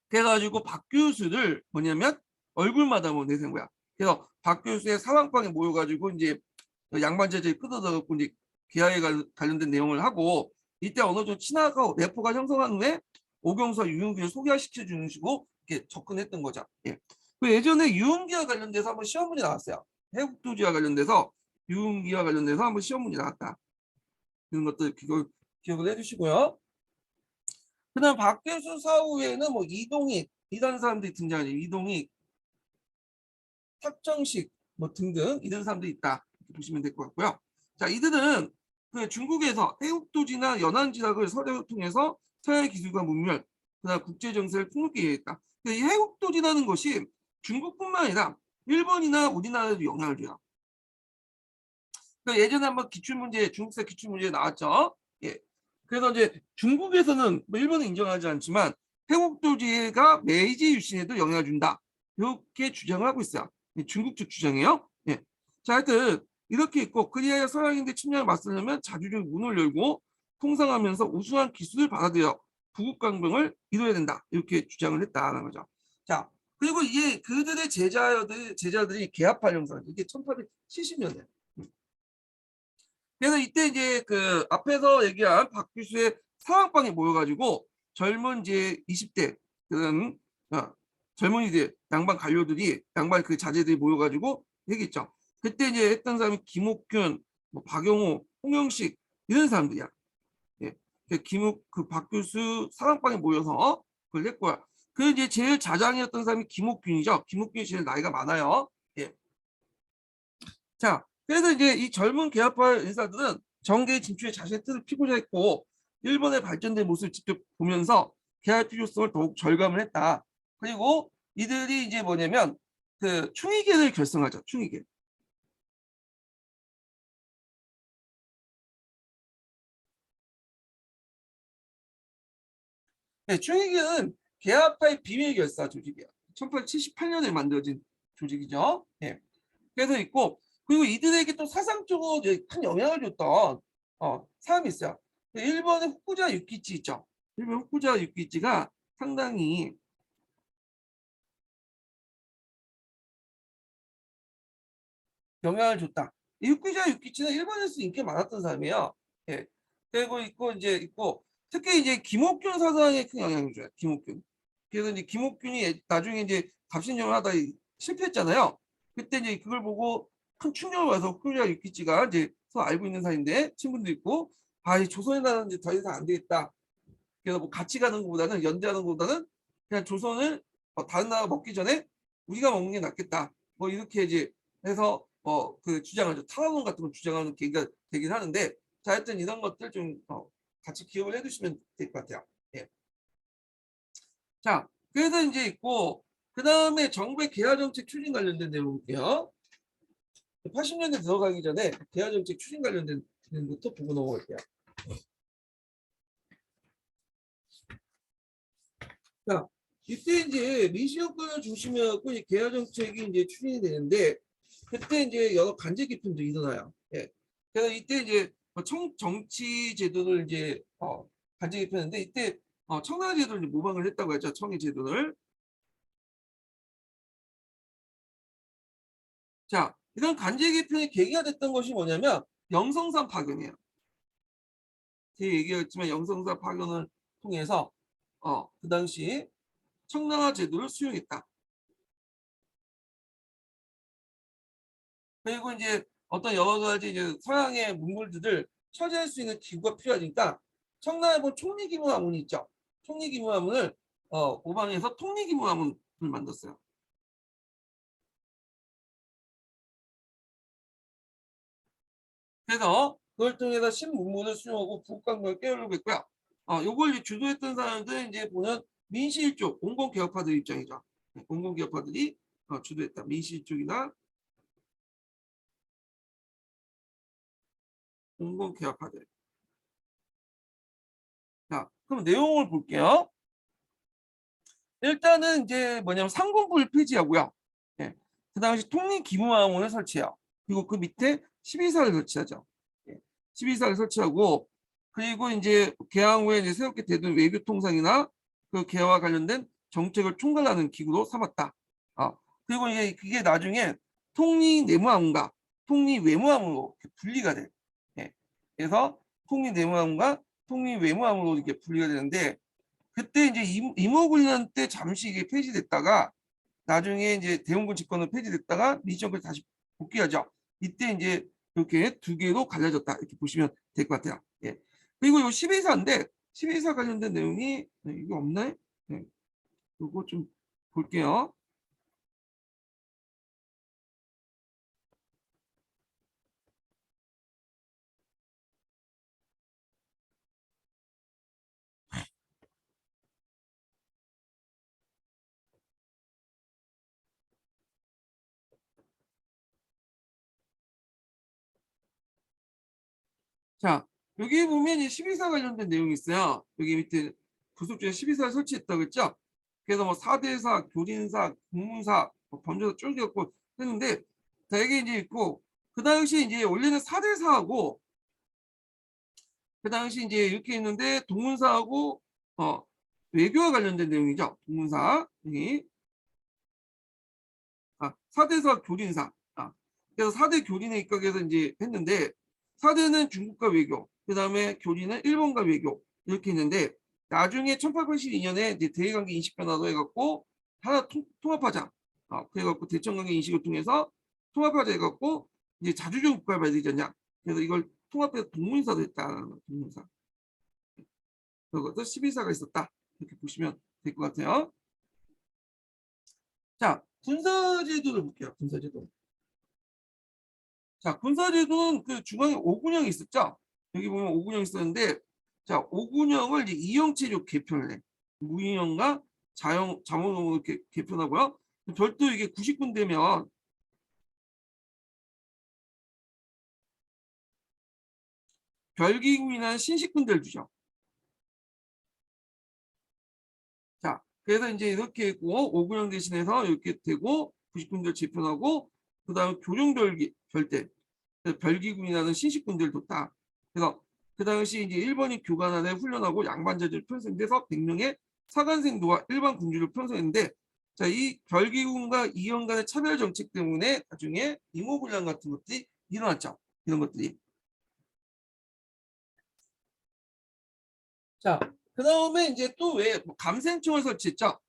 그래가지고 박 교수를 뭐냐면 얼굴마다 뭐 내세운 거야. 그래서 박 교수의 사방방에 모여가지고 이제 양반제들이 끌어들여갖고 이제 기하에 관련된 내용을 하고 이때 어느 정도 친하고 내포가 형성한 후에 오경수와 유흥기를 소개시켜 주는 식으로 이렇게 접근했던 거죠. 예. 그 예전에 유흥기와 관련돼서 한번 시험 문제 나왔어요. 해국도지와 관련돼서 유흥기와 관련돼서 한번 시험 문제 나왔다. 이런 것들 기억을 해주시고요. 그다음 박계수 사후에는 뭐 이동익 이런 사람들이 등장하죠. 이동익, 탁정식 뭐 등등 이런 사람들이 있다. 이렇게 보시면 될 것 같고요. 자, 이들은 그 중국에서 해국도지나 연안지락을 서력을 통해서 서양 기술과 문명, 그다음 국제 정세를 풍부게 이해했다. 이 해국도지라는 것이 중국뿐만 아니라 일본이나 우리나라에도 영향을 줘요. 예전에 한번 기출문제, 중국사 기출문제 나왔죠. 예. 그래서 이제 중국에서는 뭐 일본은 인정하지 않지만 회국조지가 메이지 유신에도 영향을 준다. 이렇게 주장을 하고 있어요. 중국 측 주장이에요. 예. 자, 하여튼 이렇게 있고 그리하여 서양인들 침략을 맞서려면 자주적 문을 열고 통상하면서 우수한 기술을 받아들여 부국 강병을 이뤄야 된다. 이렇게 주장을 했다는 거죠. 자, 그리고 이게 그들의 제자들이 개합할 형상. 이게 1870년대. 그래서 이때 이제 그 앞에서 얘기한 박규수의 사랑방에 모여가지고 젊은 이제 20대 그런 젊은이들 양반 관료들이 양반 그 자제들이 모여가지고 얘기했죠. 그때 이제 했던 사람이 김옥균, 뭐 박용호, 홍영식 이런 사람들이야. 예. 그 박규수 사랑방에 모여서 그걸 했고요. 그 이제 제일 자장이었던 사람이 김옥균이죠. 김옥균이 제일 나이가 많아요. 예. 자, 그래서 이제 이 젊은 개화파 인사들은 정계의 진출에 자신의 뜻을 피고자 했고 일본의 발전된 모습을 직접 보면서 개화의 필요성을 더욱 절감을 했다. 그리고 이들이 이제 뭐냐면 그 충의계를 결성하죠. 충의계. 네, 충의계는 개화파의 비밀 결사 조직이야. 1878년에 만들어진 조직이죠. 네. 그래서 있고 그리고 이들에게 또 사상적으로 큰 영향을 줬던 사람이 있어요. 일본의 후쿠자 유키치 있죠. 일본 후쿠자 유키치가 상당히 영향을 줬다. 이 후쿠자 유키치는 일본에서 인기 많았던 사람이에요. 예. 그리고 있고 이제 있고 특히 이제 김옥균 사상에 큰 영향을 줘요. 김옥균. 그래서 이제 김옥균이 나중에 이제 갑신정을 하다 실패했잖아요. 그때 이제 그걸 보고 큰 충격을 받아서 후쿠자 유키치가 이제 서 알고 있는 사이인데 친분도 있고 이 조선에 나는 이제 더 이상 안 되겠다. 그래서 뭐 같이 가는 것보다는 연대하는 것보다는 그냥 조선을 다른 나라 먹기 전에 우리가 먹는 게 낫겠다. 뭐 이렇게 이제 해서 그 주장을 탈환론 같은 걸 주장하는 계기가 되긴 하는데 자 하여튼 이런 것들 좀 같이 기억을 해두시면 될 것 같아요. 예. 자 그래서 이제 있고 그 다음에 정부의 개화정책 추진 관련된 내용 볼게요. 80년대 들어가기 전에 개화정책 추진 관련된 내용부터 보고 넘어갈게요. 자, 이때 이제 민심여건을 중심으로 개화 정책이 이제 추진이 되는데 그때 이제 여러 간제 개편도 일어나요. 예. 그래서 이때 이제 정치 제도를 이제 간제 개편인데 이때 청나라 제도를 모방을 했다고 했죠. 청해 제도를. 자, 이런 간제 개편의 계기가 됐던 것이 뭐냐면 영성산 파견이에요. 제가 얘기했지만 영성산 파견을 통해서 그 당시 청나라 제도를 수용했다. 그리고 이제 어떤 여러 가지 이제 서양의 문물들을 처리할 수 있는 기구가 필요하니까 청나라에 본 총리기무화문이 있죠. 총리기무화문을 모방해서 통리기무화문을 만들었어요. 그래서 그걸 통해서 신문물을 수용하고 북강을 깨우려고 했고요. 요걸 이제 주도했던 사람들은 이제 보면 민시일족, 공공개혁파들 입장이죠. 공공개혁파들이 주도했다. 민시일족이나 공공개혁파들. 자, 그럼 내용을 볼게요. 일단은 이제 뭐냐면 상공부를 폐지하고요. 예. 그 당시 통일기무화원을 설치해요. 그리고 그 밑에 12사를 설치하죠. 예. 12사를 설치하고 그리고 이제 개항 후에 이제 새롭게 되던 외교통상이나 그 개화와 관련된 정책을 총괄하는 기구로 삼았다. 그리고 이게 그게 나중에 통일내무화문과 통일외무화문으로 분리가 돼. 예. 그래서 통일내무화문과 통일외무화문으로 이렇게 분리가 되는데 그때 이제 임오군련 때 잠시 이게 폐지됐다가 나중에 이제 대원군 집권은 폐지됐다가 민주정부에 다시 복귀하죠. 이때 이제 이렇게 두 개로 갈라졌다 이렇게 보시면 될 것 같아요. 예. 그리고 요 12사인데 12사 관련된 내용이 이게 없나요? 네. 이거 좀 볼게요. 자, 여기 보면 이 12사 관련된 내용이 있어요. 여기 밑에 부속주에 12사를 설치했다고 했죠. 그래서 뭐 사대사, 교린사, 공문사, 뭐 범죄사 쭉 갖고 했는데 되게 이제 있고 그 당시 이제 원래는 사대사하고 그 당시 이제 이렇게 있는데 동문사하고 외교와 관련된 내용이죠. 동문사 여기 사대사 교린사 그래서 사대 교린에 입각해서 이제 했는데 사대는 중국과 외교 그다음에 교린은 일본과 외교 이렇게 했는데 나중에 1882년에 이제 대외관계 인식 변화도 해갖고 하나 통합하자 그래갖고 대청관계 인식을 통해서 통합하자 해갖고 이제 자주적 국가를 봐야 되지 않냐 그래서 이걸 통합해서 동문사도 했다 동문사 그것도 12사가 있었다 이렇게 보시면 될 것 같아요. 자 군사제도를 볼게요. 군사제도. 자 군사제도는 그 중앙에 오군영이 있었죠. 여기 보면 오군영이 있었는데 자 오군영을 이제 이형체로 개편을 해. 무인형과 자몽으로 이렇게 개편하고요. 별도 이게 90군데면 별기군이나 신식군대를 주죠. 자 그래서 이제 이렇게 있고 오군영 대신해서 이렇게 되고 90군대를 재편하고 그 다음에 교정별기 별대 별기군이라는 신식군대를 뒀다. 그래서 그 당시 이제 일본이 교관안에 훈련하고 양반자들을 편성돼서 100명의 사관생도와 일반 군주를 편성했는데 자, 이 별기군과 이영 간의 차별 정책 때문에 나중에 임오군란 같은 것들이 일어났죠. 이런 것들이. 자, 그 다음에 이제 또 왜 감생청을 설치했죠.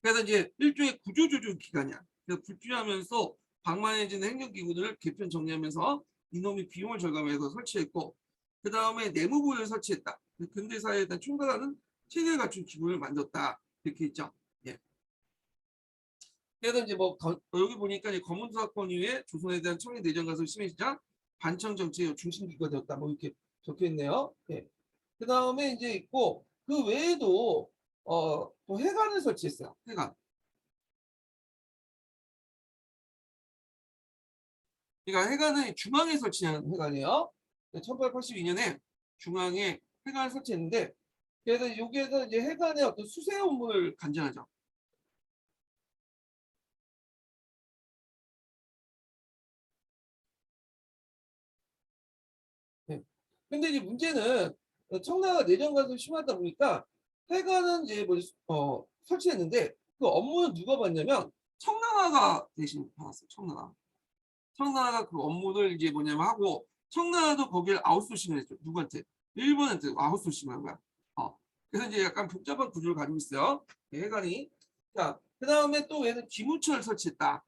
그래서 이제 일종의 구조조정 기관이야. 그래서 불필요하면서 방만해지는 행정기구들을 개편 정리하면서 이놈이 비용을 절감해서 설치했고 그 다음에 내무부를 설치했다. 근대사회에 대한 총괄하는 체계를 갖춘 기구를 만들었다. 이렇게 있죠. 예. 그래서 이제 뭐 여기 보니까 검은수사권 이후에 조선에 대한 청일 내전 가설이 심해지자 반청 정치의 중심기구가 되었다. 뭐 이렇게 적혀 있네요. 예. 그 다음에 이제 있고 그 외에도 또 해관을 설치했어요. 해관. 그러니까 해관은 중앙에 설치한 해관이에요. 1882년에 중앙에 해관을 설치했는데 그래서 여기에서 이제 해관의 어떤 수세 업무를 간주하죠. 네. 근데 이제 문제는 청나라가 내정 가서 심하다 보니까 해관은 이제 뭐 설치했는데 그 업무는 누가 받냐면 청나라가 대신 받았어요. 청나라. 청나라가 그 업무를 이제 뭐냐면 하고 청나라도 거기를 아웃소싱을 했죠. 누구한테? 일본한테 아웃소싱한 거야. 그래서 이제 약간 복잡한 구조를 가지고 있어요. 해관이. 자, 그 다음에 또 얘는 기무처를 설치했다.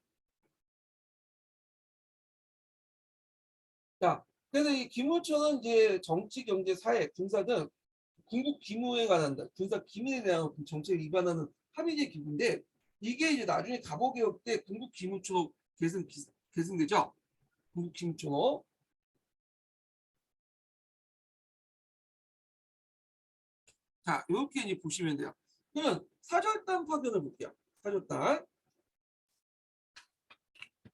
자, 그래서 이 기무처는 이제 정치, 경제, 사회, 군사 등 군국 기무에 관한 군사 기밀에 대한 정책을 위반하는 합의제 기구인데 이게 이제 나중에 갑오개혁 때 군국 기무처로 계승되죠. 군국 기무처로. 자, 이렇게 이제 보시면 돼요. 그러면 사절단 파견을 볼게요. 사절단.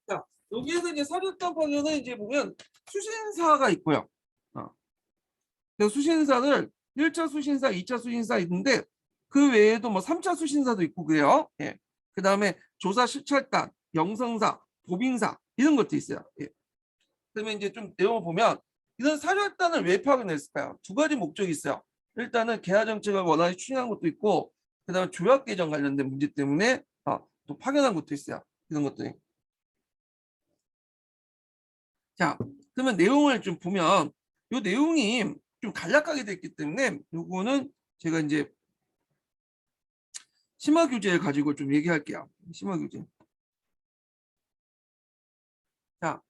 자, 여기에서 이제 사절단 파견은 이제 보면 수신사가 있고요. 그래서 수신사를 1차 수신사, 2차 수신사 있는데 그 외에도 뭐 3차 수신사도 있고 그래요. 예. 그 다음에 조사 실찰단, 영성사, 보빙사 이런 것도 있어요. 예. 그러면 이제 좀 내용을 보면 이런 사절단을 왜 파견했을까요? 두 가지 목적이 있어요. 일단은 개화 정책을 원활히 추진한 것도 있고 그다음에 조약 개정 관련된 문제 때문에 또 파견한 것도 있어요. 이런 것들이. 자, 그러면 내용을 좀 보면 이 내용이 좀 간략하게 됐기 때문에 요거는 제가 이제 심화 교재를 가지고 좀 얘기할게요. 심화 교재. 자,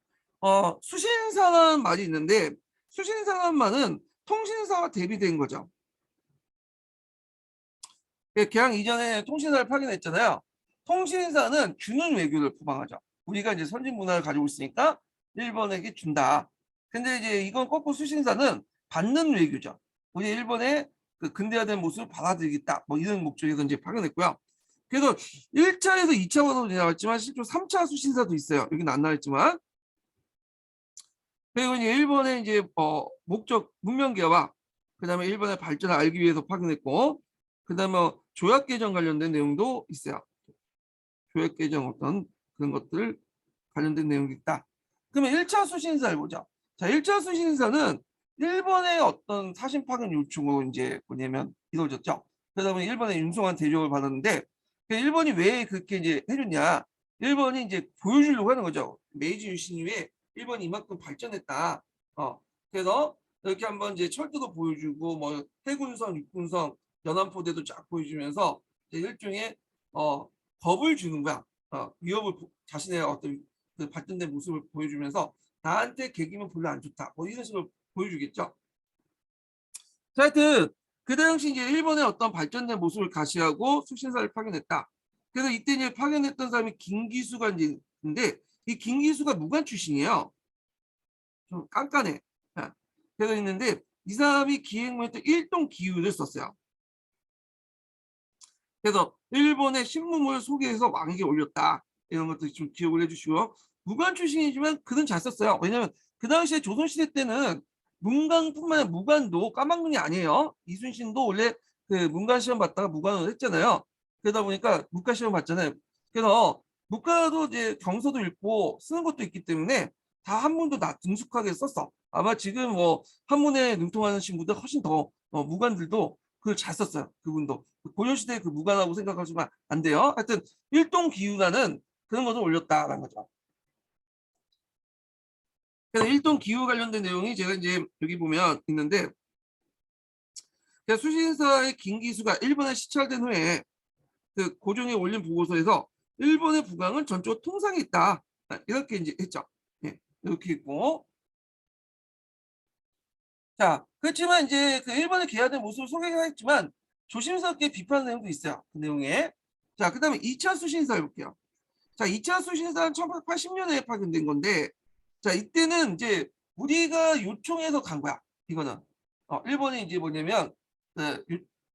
수신사라는 말이 있는데 수신사라는 말은 통신사와 대비된 거죠. 개항 이전에 통신사를 파견했잖아요. 통신사는 주는 외교를 포방하죠. 우리가 이제 선진 문화를 가지고 있으니까 일본에게 준다. 근데 이제 이건 거꾸로 수신사는 받는 외교죠. 우리 일본의 그 근대화된 모습을 받아들이겠다. 뭐 이런 목적에서 이제 파견했고요. 그래서 1차에서 2차로 나왔지만 실제로 3차 수신사도 있어요. 여기는 안 나왔지만. 그리고 이제 일본의 이제 목적 문명개와 그다음에 일본의 발전을 알기 위해서 파견했고, 그다음에 조약 개정 관련된 내용도 있어요. 조약 개정 어떤 그런 것들 관련된 내용이 있다. 그러면 1차 수신사를 보죠. 자, 1차 수신사는 일본의 어떤 사신 파견 요청으로 이제 뭐냐면 이루어졌죠. 그러다 보니 일본의 융성한 대접을 받았는데, 일본이 왜 그렇게 이제 해줬냐? 일본이 이제 보여주려고 하는 거죠. 메이지 유신 이후에 일본이 이만큼 발전했다. 그래서 이렇게 한번 이제 철도도 보여주고, 뭐 해군성, 육군성, 연안포대도 쫙 보여주면서 일종의 겁을 주는 거야. 위협을 자신의 어떤 그 발전된 모습을 보여주면서 나한테 계기면 별로 안 좋다. 뭐 이런 식으로 보여주겠죠. 자, 하여튼 그 당시 이제 일본의 어떤 발전된 모습을 가시하고 수신사를 파견했다. 그래서 이때 이제 파견했던 사람이 김기수가 이제 있는데, 이 김기수가 무관 출신이에요. 좀 깐깐해. 그래서 있는데 이 사람이 기획문에 또 일동기후를 썼어요. 그래서 일본의 신문을 소개해서 왕에게 올렸다. 이런 것들 좀 기억을 해주시고, 무관 출신이지만 글은 잘 썼어요. 왜냐하면 그 당시에 조선시대 때는 문관뿐만 아니라 무관도 까막눈이 아니에요. 이순신도 원래 그 문관 시험 봤다가 무관을 했잖아요. 그러다 보니까 문과 시험 봤잖아요. 그래서 문과도 이제 경서도 읽고 쓰는 것도 있기 때문에 다 한문도 능숙하게 썼어. 아마 지금 뭐 한문에 능통하신 분들 훨씬 더 무관들도 그걸 잘 썼어요. 그분도. 고려시대 그 무관하고 생각하시면 안 돼요. 하여튼 일동기후라는 그런 것을 올렸다라는 거죠. 그래서 일동기후 관련된 내용이 제가 이제 여기 보면 있는데, 수신사의 김기수가 일본에 시찰된 후에 그 고종이 올린 보고서에서 일본의 부강은 전적으로 통상에 있다. 이렇게 이제 했죠. 예, 이렇게 있고. 자, 그렇지만 이제 그 일본의 개화된 모습을 소개가 했지만 조심스럽게 비판하는 내용도 있어요. 그 내용에. 자, 그 다음에 2차 수신사 해볼게요. 자, 2차 수신사는 1880년에 파견된 건데, 자, 이때는 이제 우리가 요청해서 간 거야. 이거는. 일본이 이제 뭐냐면,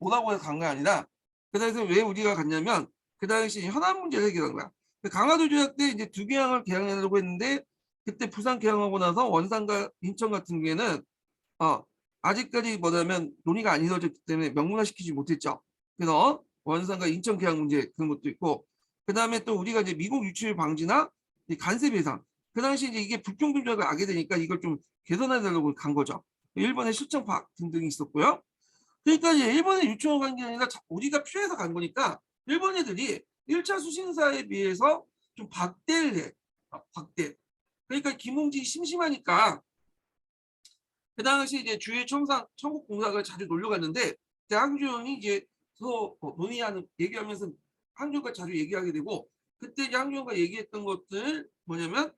오라고 해서 간 게 아니라, 그래서 왜 우리가 갔냐면, 그 당시 현안 문제를 해결한 거야. 강화도 조약 때 이제 두 개항을 개항하려고 했는데, 그때 부산 개항하고 나서 원산과 인천 같은 경우에는, 아직까지 뭐냐면 논의가 안 이루어졌기 때문에 명문화시키지 못했죠. 그래서 원산과 인천 개항 문제 그런 것도 있고, 그 다음에 또 우리가 이제 미국 유출 방지나 간세 배상, 그 당시 이제 이게 불평등 조약을 하게 되니까 이걸 좀 개선해달라고 간 거죠. 일본의 실정 파악 등등이 있었고요. 그러니까 이제 일본의 유치원 간 게 아니라 우리가 필요해서 간 거니까 일본 애들이 1차 수신사에 비해서 좀 박대를 해. 박대. 그러니까 김홍지 심심하니까 그 당시 이제 주의 청상 청국 공사를 자주 놀러 갔는데, 항주영이 이제 서로 논의하는 얘기하면서 항주영과 자주 얘기하게 되고, 그때 이제 항주영과 얘기했던 것들 뭐냐면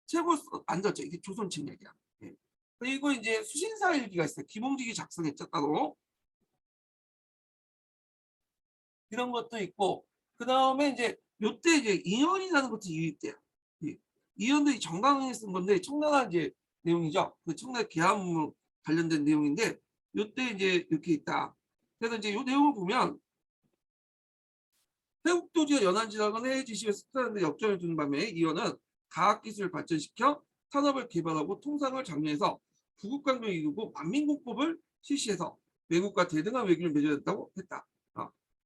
최고 앉았죠. 이게 조선책 얘기야. 예. 그리고 이제 수신사 일기가 있어요. 김홍직이 작성했죠, 따로. 이런 것도 있고, 그 다음에 이제 요때 이제 인연이라는 것도 유입돼요. 예. 이연들이 정강에 쓴 건데 청나라 이제 내용이죠. 그 청나라 계암 관련된 내용인데 요때 이제 이렇게 있다. 그래서 이제 요 내용을 보면 태국도지와 연안지랑은 해외 지식을 습득하는 데 역점을 두는 반면에 이연은 과학기술을 발전시켜 산업을 개발하고 통상을 장려해서 부국강병을 이루고 만민공법을 실시해서 외국과 대등한 외교를 맺어냈다고 했다.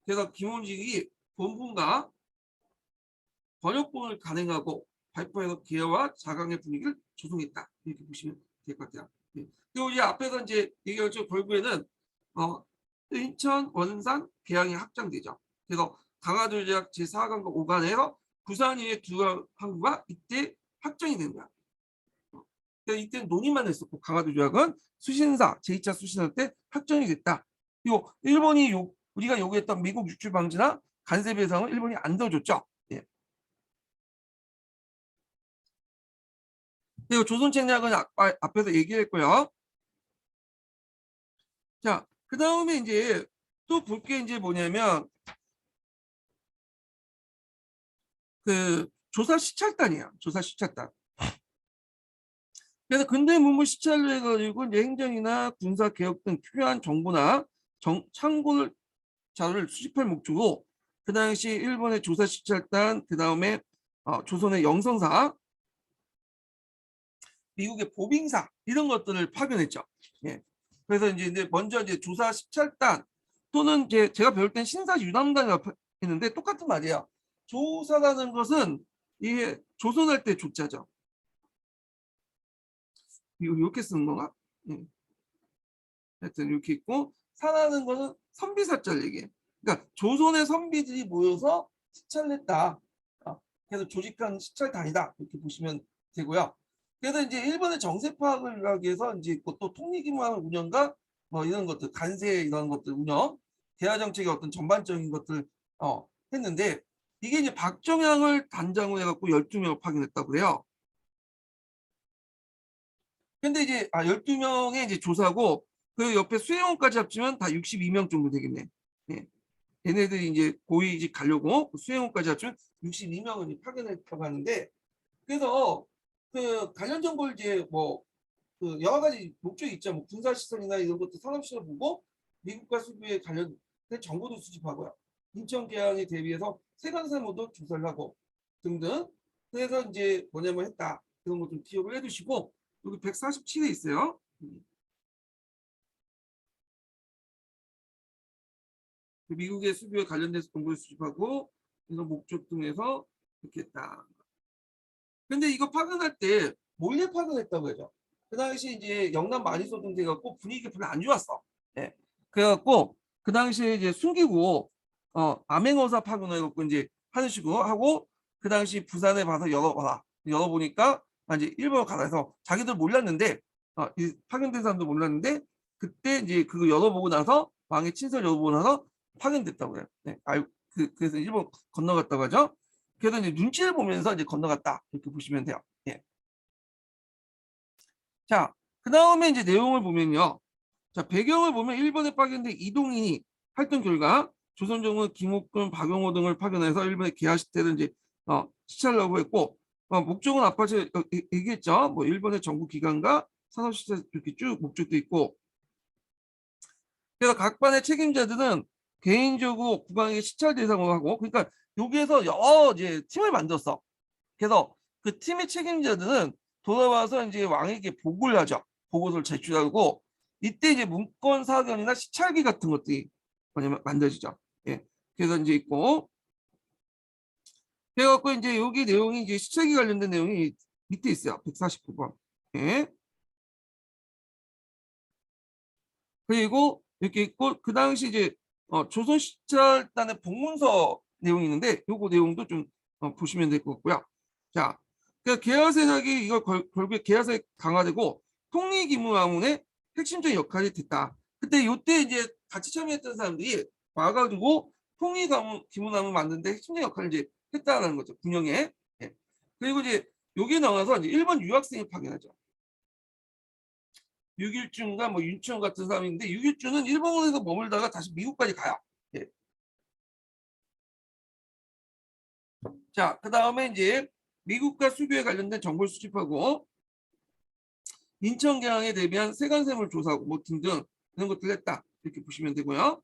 그래서 김원직이 본분과 번역본을 간행하고 발표해서 개화와 자강의 분위기를 조성했다. 이렇게 보시면 될 것 같아요. 그리고 이제 앞에서 이제 얘기했죠. 결국에는 인천 원산 개항이 확장되죠. 그래서 강화도제약 제4강과 5간에서 부산의 두 항구가 이때 확정이 된 거야. 그래서 이때 논의만 했었고 강화도조약은 수신사 제2차 수신사 때 확정이 됐다. 그리고 일본이 우리가 요구했던 미국 유출 방지나 관세 배상을 일본이 안 넣어줬죠. 예. 그리고 조선책략은 앞에서 얘기했고요. 자, 그 다음에 이제 또 볼 게 이제 뭐냐면 그 조사 시찰단이에요. 조사 시찰단. 그래서 근대 문물 시찰을 해가지고 이제 행정이나 군사 개혁 등 필요한 정보나 참고를 자료를 수집할 목적으로 그 당시 일본의 조사 시찰단, 그 다음에 조선의 영성사, 미국의 보빙사 이런 것들을 파견했죠. 예. 그래서 이제 먼저 이제 조사 시찰단 또는 이제 제가 배울 땐 신사 유담단이라고 했는데 똑같은 말이에요. 조사라는 것은 이게 조선할 때 조자죠. 이렇게 쓰는 건가? 예. 하여튼 이렇게 있고 사라는 것은 선비사절 얘기예요. 그러니까 조선의 선비들이 모여서 시찰을 했다. 그래서 조직한 시찰단이다. 이렇게 보시면 되고요. 그래서 이제 일본의 정세 파악을 하기 위해서 이제 또 통일기무하는 운영과 뭐 이런 것들, 간세 이런 것들 운영, 대화 정책의 어떤 전반적인 것들 했는데 이게 이제 박정향을 단장으로 해갖고 12명을 파견했다고 그래요. 근데 이제 12명의 이제 조사고 그 옆에 수행원까지 합치면 다 62명 정도 되겠네. 예. 얘네들이 이제 고위직 가려고 수행원까지 합치면 62명을 파견했다고 하는데 그래서 그 관련 정보를 이제 뭐 그 여러 가지 목적이 있죠. 뭐 군사시설이나 이런 것도 산업시설 보고 미국과 수비에 관련 정보도 수집하고요. 인천 개항에 대비해서 세관사무도 조사를 하고 등등. 그래서 이제 뭐냐면 했다. 그런 거 좀 기억을 해두시고 여기 147에 있어요. 미국의 수비에 관련돼서 정보를 수집하고 이런 목적 등에서 이렇게 했다. 근데 이거 파견할 때 몰래 파견했다고 하죠. 그 당시 이제 영남 많이 소동돼 갖고 분위기가 별로 안 좋았어. 예. 그래갖고 그 당시에 이제 숨기고 암행어사 파견해갖고 이제 하는 식으로 하고 그 당시 부산에 봐서 열어봐라. 열어보니까 이제 일본을 가라서 자기들 몰랐는데 이 파견된 사람도 몰랐는데 그때 이제 그거 열어보고 나서 왕의 친서를 열어보고 나서 파견됐다고 해요. 네. 그래서 일본 건너갔다고 하죠. 그래서 이제 눈치를 보면서 이제 건너갔다 이렇게 보시면 돼요. 예. 자, 그 다음에 이제 내용을 보면요. 자, 배경을 보면 일본에 파견된 이동인이 활동 결과 조선정은 김옥근, 박용호 등을 파견해서 일본의 개화 시대를 이제 시찰하려고 했고 목적은 아까 제가 얘기했죠. 뭐 일본의 정부 기관과 산업시설 이렇게 쭉 목적도 있고 그래서 각 반의 책임자들은 개인적으로 국왕에게 시찰 대상으로 하고 그러니까 여기에서 여러 이제 팀을 만들었어. 그래서 그 팀의 책임자들은 돌아와서 이제 왕에게 보고를 하죠. 보고서를 제출하고 이때 이제 문건 사견이나 시찰기 같은 것들이 뭐냐면 만들어지죠. 예. 그래서 이제 있고 그래갖고 이제 여기 내용이 이제 시찰기 관련된 내용이 밑에 있어요. 149번. 예. 그리고 이렇게 있고 그 당시 이제 조선시찰단의 복문서 내용이 있는데 요거 내용도 좀 보시면 될 것 같고요. 자, 그 계열 세력이 이걸 결국에 계열 세력이 강화되고 통일기무왕문의 핵심적인 역할이 됐다. 그때 요때 이제 같이 참여했던 사람들이 와가지고 통일기무왕문 만드는데 핵심적인 역할을 이제 했다는 거죠. 군영에. 예. 그리고 이제 여기에 나와서 이제 일본 유학생을 파견하죠. 유길준과 뭐 윤치원 같은 사람인데 유길준은 일본에서 머물다가 다시 미국까지 가요. 예. 자, 그 다음에 이제 미국과 수교에 관련된 정보를 수집하고 인천경항에 대비한 세관세물 조사하고 뭐 등등 이런 것들을 했다. 이렇게 보시면 되고요.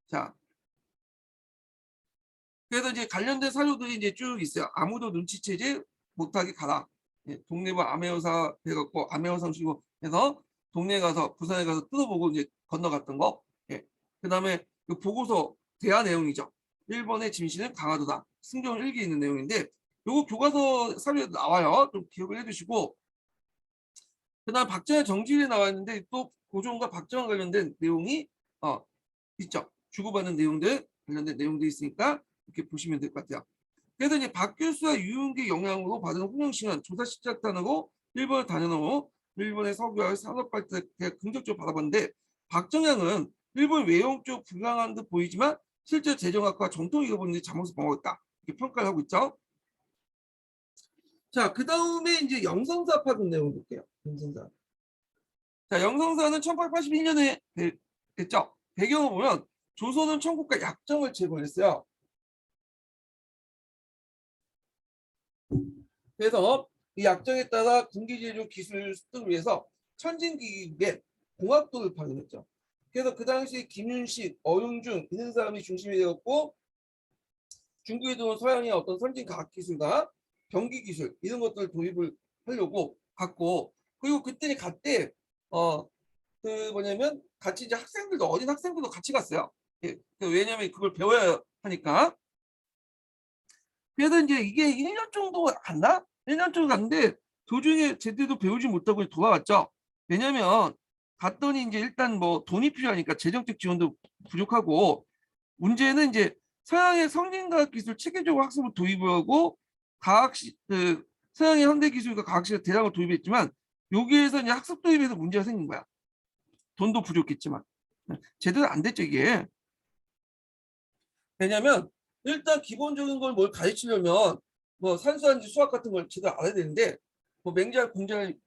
자, 그래서 이제 관련된 사료들이 이제 쭉 있어요. 아무도 눈치채지 못하게 가라. 예, 동네부 암해여사 해갖고 암해여사 시고 해서 동네 가서 부산에 가서 뜯어보고 이제 건너갔던 거. 예. 그다음에 그 보고서 대화 내용이죠. 일본의 진실은 강화도다. 승경 일기 있는 내용인데 요거 교과서 사료에 나와요. 좀 기억을 해두시고 그다음 박정희 정지일에 나와 있는데 또 고종과 박정희 관련된 내용이 있죠. 주고받는 내용들 관련된 내용도 있으니까 이렇게 보시면 될 것 같아요. 그래서 이제 박규수와 유은기 영향으로 받은 홍영신은 조사 시작단으로 일본을 다녀오고 일본의 석유와 산업 발전에 긍정적으로 바라봤는데 박정향은 일본 외형적 불강한 듯 보이지만 실제 재정학과 전통 잃어버린 잘못을 범했다 이렇게 평가를 하고 있죠. 자, 그 다음에 이제 영성사 파견 내용 볼게요. 영성사. 자, 영성사는 1881년에 됐죠. 배경을 보면 조선은 청국과 약정을 체결했어요. 그래서 이 약정에 따라 군기제조 기술 습득을 위해서 천진기기에 공학도를 파견했죠. 그래서 그 당시 김윤식, 어윤중 이런 사람이 중심이 되었고 중국에 들어온 서양의 어떤 선진 과학 기술과 병기 기술 이런 것들을 도입을 하려고 갔고 그리고 그때 갔대 그 뭐냐면 같이 이제 학생들도 어린 학생들도 같이 갔어요. 예. 왜냐면 그걸 배워야 하니까. 그래서 이제 이게 1년 정도 갔나? 1년 정도 갔는데 도중에 제대로 배우지 못하고 돌아왔죠. 왜냐면 갔더니 이제 일단 뭐 돈이 필요하니까 재정적 지원도 부족하고 문제는 이제 서양의 성진과학 기술 체계적으로 학습을 도입하고 서양의 현대 기술과 과학시가 대량으로 도입했지만 여기에서 이제 학습 도입에서 문제가 생긴 거야. 돈도 부족했지만 제대로 안 됐죠 이게. 왜냐면 일단 기본적인 걸 뭘 가르치려면 뭐 산수한지 수학 같은 걸 제대로 알아야 되는데 뭐 맹자를 공자를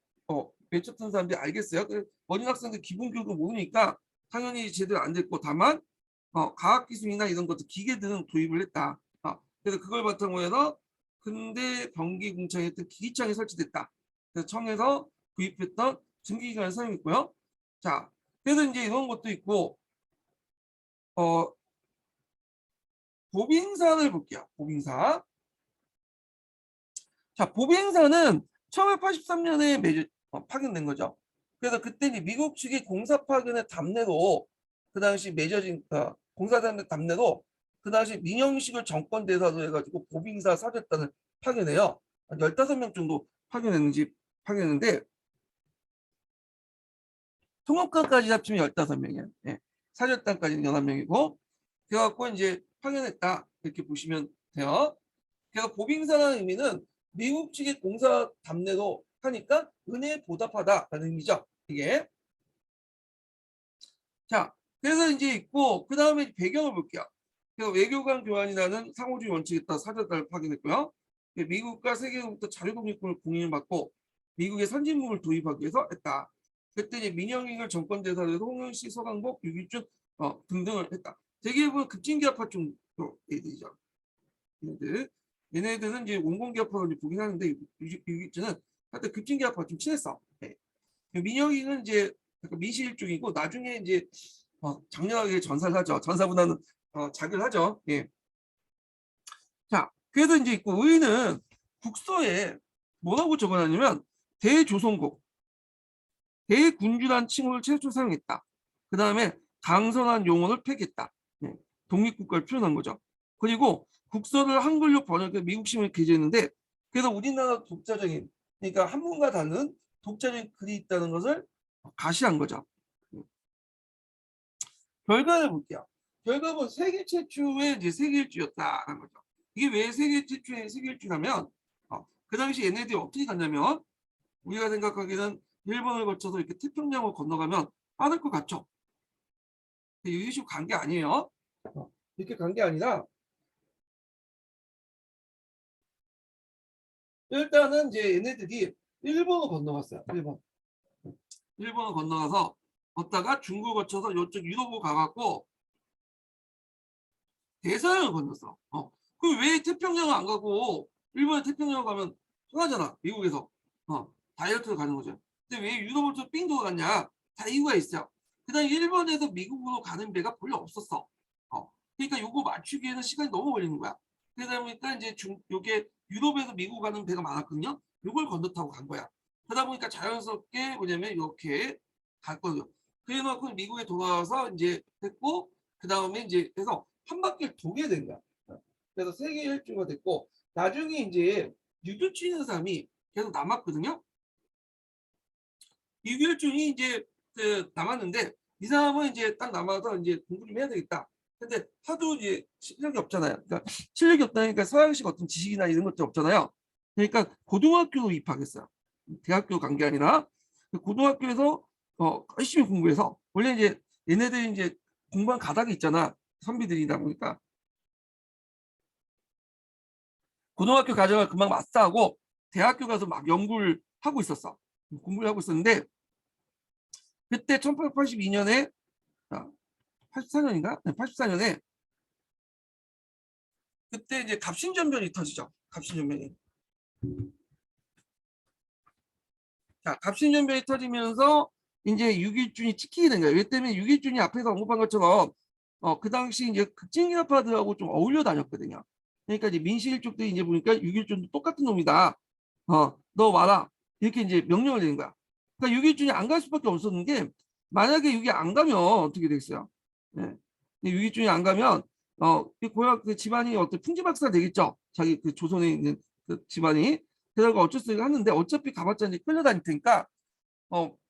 외쳤던 사람들이 알겠어요. 어린 학생들 기본 교육을 모르니까 당연히 제대로 안 됐고 다만 과학기술이나 이런 것들 기계들은 도입을 했다. 그래서 그걸 바탕으로 해서 근대 병기공청에 했던 기기청이 설치됐다. 그래서 청에서 구입했던 증기기관을 사용했고요. 자, 그래서 이제 이런 것도 있고 보빙사를 볼게요. 보빙사. 자, 보빙사는 1983년에 파견된 거죠. 그래서 그때 미국 측이 공사 파견의 답례로 그 당시 맺어진 공사 답례로 그 당시 민영식을 정권 대사로 해가지고 보빙사 사절단을 파견해요. 한 15명 정도 파견했는데 통역관까지 합치면 15명이에요. 예. 사절단까지는 11명이고 그래갖고 이제 파견했다 이렇게 보시면 돼요. 그래서 보빙사라는 의미는 미국 측의 공사 답례로 하니까 은혜에 보답하다라는 의미죠. 이게. 자, 그래서 이제 있고 그 다음에 배경을 볼게요. 그래서 외교관 교환이라는 상호주의 원칙에 따라 사절단을 파견했고요. 미국과 세계로부터 자유독립권을 공인받고 미국의 선진국을 도입하기 위해서 했다. 그때 이제 민영익을 정권대사로 해서 홍영시, 서강복, 유기준 등등을 했다. 대개는 급진기업화 좀 애들이죠. 얘네들은 이제 원공기업화로 보긴 하는데 유기준은 하여튼 급진기업화 좀 친했어. 네. 민영익은 이제 민실중이고 나중에 이제 장렬하게 전사를 하죠. 전사보다는 자결을 하죠. 예. 자, 그래서 이제 있고 의는 국서에 뭐라고 적어놨냐면 대조선국, 대군주란 칭호를 최초 사용했다. 그 다음에 강선한 용어를 폐기했다. 예. 독립국가를 표현한 거죠. 그리고 국서를 한글로 번역해 미국식으로 게재했는데 그래서 우리나라 독자적인 그러니까 한문과 다른 독자적인 글이 있다는 것을 가시한 거죠. 결과를 볼게요. 결과는 세계 최초의 이제 세계일주였다는 거죠. 이게 왜 세계 최초의 세계일주냐면 그 당시 얘네들이 어떻게 갔냐면 우리가 생각하기에는 일본을 거쳐서 이렇게 태평양을 건너가면 빠를 것 같죠. 이런 식으로 간 게 아니에요. 이렇게 간 게 아니라 일단은 이제 얘네들이 일본을 건너갔어요. 일본을 건너가서 걷다가 중국을 거쳐서 이쪽 유럽으로 가갖고 대서양을 건넜어. 그 왜 태평양을 안 가고 일본에 태평양을 가면 편하잖아. 미국에서 다이어트를 가는 거죠. 근데 왜 유럽을 삥 돌아갔냐? 다 이유가 있어요. 그다음 일본에서 미국으로 가는 배가 별로 없었어. 그러니까 요거 맞추기에는 시간이 너무 걸리는 거야. 그러다 보니까 이제 요게 유럽에서 미국 가는 배가 많았거든요. 요걸 건너 타고 간 거야. 그러다 보니까 자연스럽게 뭐냐면 이렇게 갔거든요. 그래놓고 미국에 돌아와서 이제 했고 그 다음에 이제 해서 한 바퀴를 돌게 된 거야. 그래서 세계 일주가 됐고 나중에 이제 유교치는 사람이 계속 남았거든요. 유교춘이 이제 남았는데 이 사람은 이제 딱 남아서 이제 공부 좀 해야 되겠다. 근데 하도 이제 실력이 없잖아요. 그러니까 실력이 없다니까 서양식 어떤 지식이나 이런 것도 없잖아요. 그러니까 고등학교로 입학했어요. 대학교 간 게 아니라 고등학교에서 열심히 공부해서 원래 이제 얘네들이 이제 공부한 가닥이 있잖아. 선비들이다 보니까 고등학교 과정을 금방 마스터하고 대학교 가서 막 연구를 하고 있었어. 공부를 하고 있었는데 그때 1882년에 84년인가? 네, 84년에 그때 이제 갑신전변이 터지죠. 갑신전변이. 자, 갑신전변이 터지면서 이제 6.1준이 찍히게 된 거예요. 왜 때문에 6.1준이 앞에서 언급한 것처럼 그 당시 이제 극진기업파들하고 좀 어울려 다녔거든요. 그러니까 이제 민실 쪽들이 이제 보니까 6.1준도 똑같은 놈이다. 너 와라. 이렇게 이제 명령을 내린 거야. 그러니까 6.1준이 안 갈 수밖에 없었는 게 만약에 6이 안 가면 어떻게 되겠어요? 네. 6이 중에 안 가면 이 고향 그 집안이 어떤 풍지박산 되겠죠. 자기 그 조선에 있는 그 집안이. 그러고 어쩔 수 없이 하는데 어차피 가봤자 이제 끌려다닐 테니까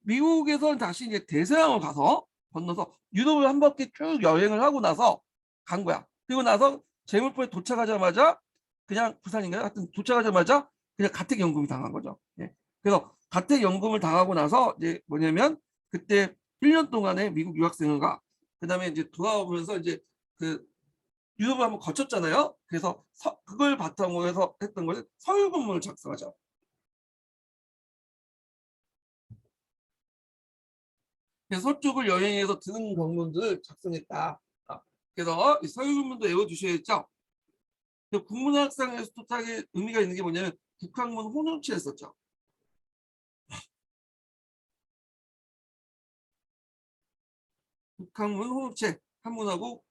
미국에서 다시 이제 대서양을 가서 건너서 유럽을 한 바퀴 쭉 여행을 하고 나서 간 거야. 그리고 나서 제물포에 도착하자마자 그냥 부산인가요? 하여튼 도착하자마자 그냥 가택연금이 당한 거죠. 예. 그래서 가택연금을 당하고 나서 이제 뭐냐면 그때 1년 동안에 미국 유학생을 가. 그다음에 이제 돌아오면서 이제 그 유럽을 한번 거쳤잖아요. 그래서 그걸 바탕으로 해서 했던 것이 서유금문을 작성하죠. 그래서 서쪽을 여행해서 드는 경문들을 작성했다. 그래서 이 서유문도 외워두셔야겠죠. 국문학상에서 또 딱히 의미가 있는 게 뭐냐면 북한문 혼용체였었죠. 북한문 혼용체 한문하고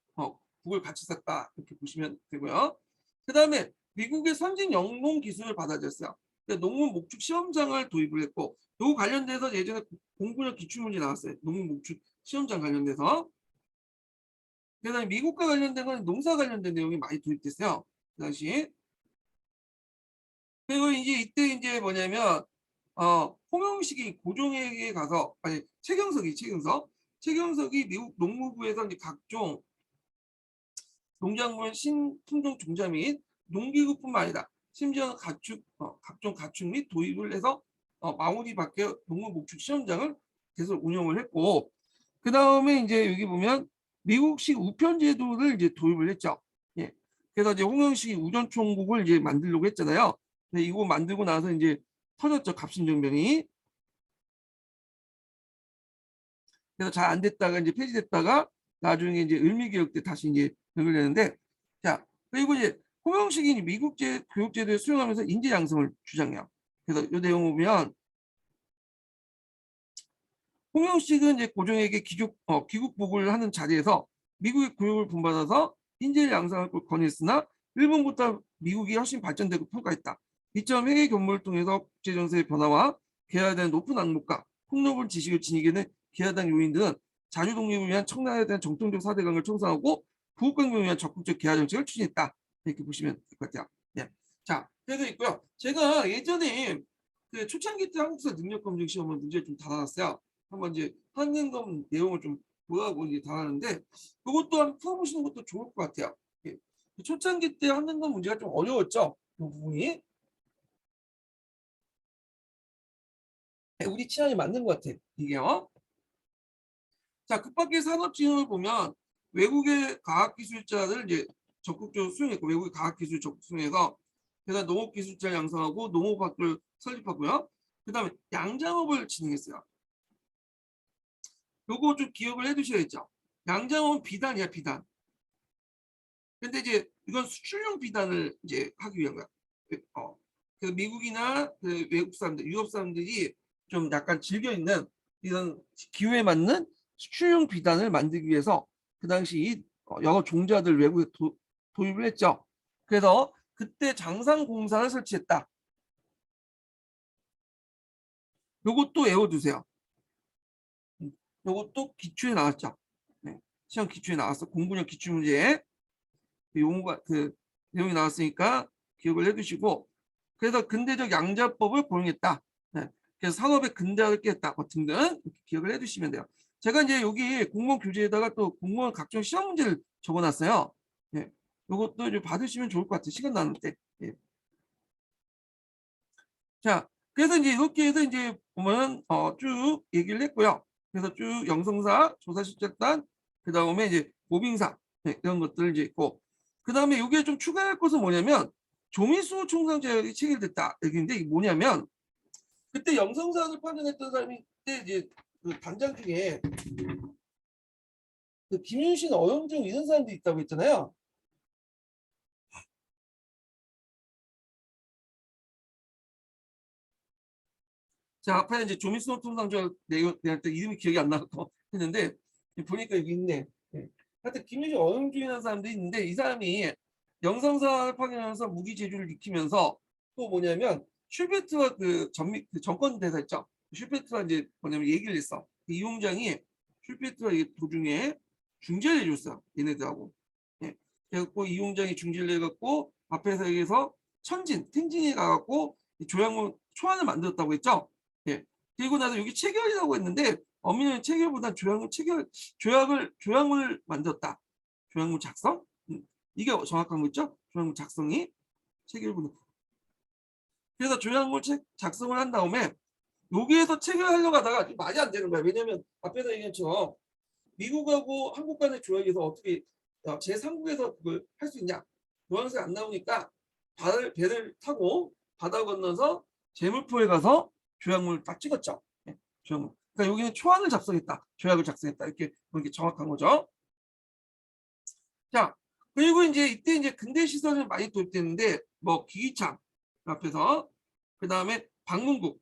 국을 같이 썼다 이렇게 보시면 되고요. 그 다음에 미국의 선진 영농 기술을 받아들였어요. 농문 목축 시험장을 도입을 했고 요 관련돼서 예전에 공군역 기출문제 나왔어요. 농문 목축 시험장 관련돼서. 그다음에 미국과 관련된 건 농사 관련된 내용이 많이 도입됐어요. 그 당시. 그리고 이제 이때 이제 뭐냐면 홍영식이 고종에게 가서 아니 최경석이 미국 농무부에서 이제 각종 농작물 신품종 종자 및 농기구뿐만 아니라 심지어는 각종 가축 및 도입을 해서 마무리 밖에 농무 목축 시험장을 계속 운영을 했고 그 다음에 이제 여기 보면 미국식 우편 제도를 이제 도입을 했죠. 예. 그래서 이제 홍영식이 우전총국을 이제 만들려고 했잖아요. 근데 이거 만들고 나서 이제 터졌죠. 갑신정변이. 그래서 잘 안 됐다가 이제 폐지됐다가 나중에 이제 을미개혁 때 다시 이제 연결되는데 자 그리고 이제 홍영식이 미국제 교육제도에 수용하면서 인재 양성을 주장해요. 그래서 이 내용 보면 홍영식은 이제 고종에게 귀국복을 하는 자리에서 미국의 교육을 본받아서 인재 양성을 권했으나 일본보다 미국이 훨씬 발전되고 평가했다. 이점 회계 견문을 통해서 국제정세의 변화와 개화에 높은 악목과 폭넓은 지식을 지니게는 개화된 요인들은 자주 독립을 위한 청나라에 대한 정통적 사대강을 청산하고 부국강병을 위한 적극적 개화 정책을 추진했다. 이렇게 보시면 될 것 같아요. 네. 자, 그래서 있고요. 제가 예전에 그 초창기 때 한국사 능력 검증 시험을 문제를 좀 달아놨어요. 한번 이제 한능검 내용을 좀 보하고 이제 달았는데 그것도 한번 풀어보시는 것도 좋을 것 같아요. 예. 초창기 때 한능검 문제가 좀 어려웠죠. 이 부분이 우리 취향에 맞는 것 같아. 이게요. 자, 급박히 산업진흥을 보면 외국의 과학기술자들 이제 적극적으로 수용했고 외국의 과학기술 적극 수용해서 그다음 농업기술자 양성하고 농업학교를 설립하고요. 그다음에 양장업을 진행했어요. 요거 좀 기억을 해두셔야죠. 양장업은 비단이야 비단. 근데 이제 이건 수출용 비단을 이제 하기 위한 거야. 그 미국이나 그 외국 사람들, 유럽 사람들이 좀 약간 즐겨 있는 이런 기후에 맞는 수출용 비단을 만들기 위해서 그 당시 여러 종자들 외국에 도입을 했죠. 그래서 그때 장상공사를 설치했다. 요것도 외워두세요. 요것도 기출에 나왔죠. 네. 시험 기출에 나왔어. 공군형 기출문제에 용어가 그 내용이 나왔으니까 기억을 해두시고 그래서 근대적 양자법을 고용했다. 네. 그래서 산업의 근대화를 깼다. 등등 이렇게 기억을 해두시면 돼요. 제가 이제 여기 공무원 교재에다가 또 공무원 각종 시험 문제를 적어놨어요. 네. 이것도 좀 받으시면 좋을 것 같아요. 시간 나눌 때. 네. 자, 그래서 이제 이렇게 해서 이제 보면 쭉 얘기를 했고요. 그래서 쭉 영성사, 조사실적단, 그 다음에 이제 모빙사 네, 이런 것들 이제 있고, 그 다음에 여기에 좀 추가할 것은 뭐냐면 조미수 총상제약이 체결됐다 얘기인데 이게 뭐냐면 그때 영성사를 판정했던 사람이 그때 이제 그 단장 중에 그 김윤신, 어영중 이런 사람들이 있다고 했잖아요. 자, 앞에 이제 조미수 총상제약 내용 때 이름이 기억이 안 나고 했는데 보니까 여기 있네. 네. 하여튼 김유진 어영중이라는 사람도 있는데 이 사람이 영성사를 파견하면서 무기 제주를 익히면서 또 뭐냐면 슈베트와 그 정권 대사 있죠. 슈베트와 이제 뭐냐면 얘기를 했어. 그 이용장이 슈피트가 이 도중에 중재를 해줬어. 얘네들하고. 예. 그래갖고 이용장이 중재를 해갖고 앞에서 여기서 탱진이 가갖고 조약물 초안을 만들었다고 했죠. 예. 그리고 나서 여기 체결이라고 했는데 어민은 체결보다 조약을 만들었다. 조약물 작성? 이게 정확한 거 있죠? 조약물 작성이 체결보다. 그래서 조약물 작성을 한 다음에 여기에서 체결하려고 하다가 말이 안 되는 거야. 왜냐면 앞에서 얘기한 것처럼 미국하고 한국 간의 조약에서 어떻게 제3국에서 그걸 할 수 있냐. 노란색 안 나오니까 배를 타고 바다 건너서 제물포에 가서 조약물을 딱 찍었죠. 네, 조약물. 그러니까 여기는 초안을 작성했다. 조약을 작성했다. 이렇게 보는 게 정확한 거죠. 자, 그리고 이때 이제 근대 시설이 많이 도입됐는데 뭐 기기창 앞에서 그 다음에 방문국.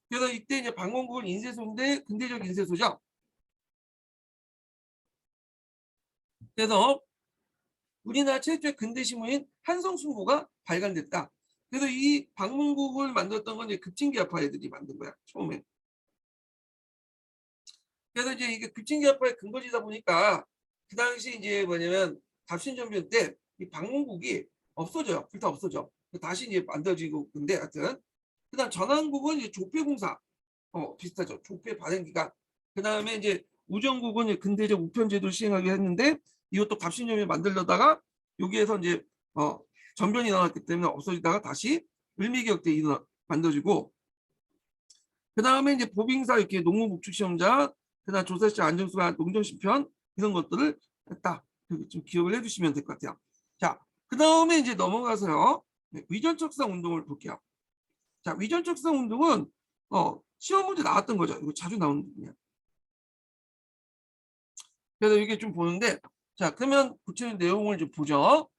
그래서 이때 이제 방문국은 인쇄소인데 근대적 인쇄소죠. 그래서 우리나라 최초의 근대 신문인 한성순보가 발간됐다. 그래서 이 방문국을 만들었던 건 이제 급진기아파 애들이 만든 거야 처음에. 그래서 이제 이게 급진기아파의 근거지다 보니까 그 당시 이제 뭐냐면 갑신전변 때 이 방문국이 없어져요. 불타 없어져. 다시 이제 만들어지고. 근데 하여튼 그다음 전환국은 이제 조폐공사 비슷하죠. 조폐 발행기관. 그다음에 이제 우정국은 근대적 우편제도를 시행하게 했는데 이것도 갑신전변 만들려다가 여기에서 이제 전변이 나왔기 때문에 없어지다가 다시 을미개혁 때 만들어지고, 그 다음에 이제 보빙사 이렇게 농무복지시험자, 그다음 조사시 안정수가 농정시편 이런 것들을 했다. 좀 기억을 해주시면 될 것 같아요. 자, 그 다음에 이제 넘어가서요. 위전척상 운동을 볼게요. 자, 위전척상 운동은 시험 문제 나왔던 거죠. 이거 자주 나오는 부분이야. 그래서 이게 좀 보는데, 자, 그러면 구체적인 내용을 좀 보죠.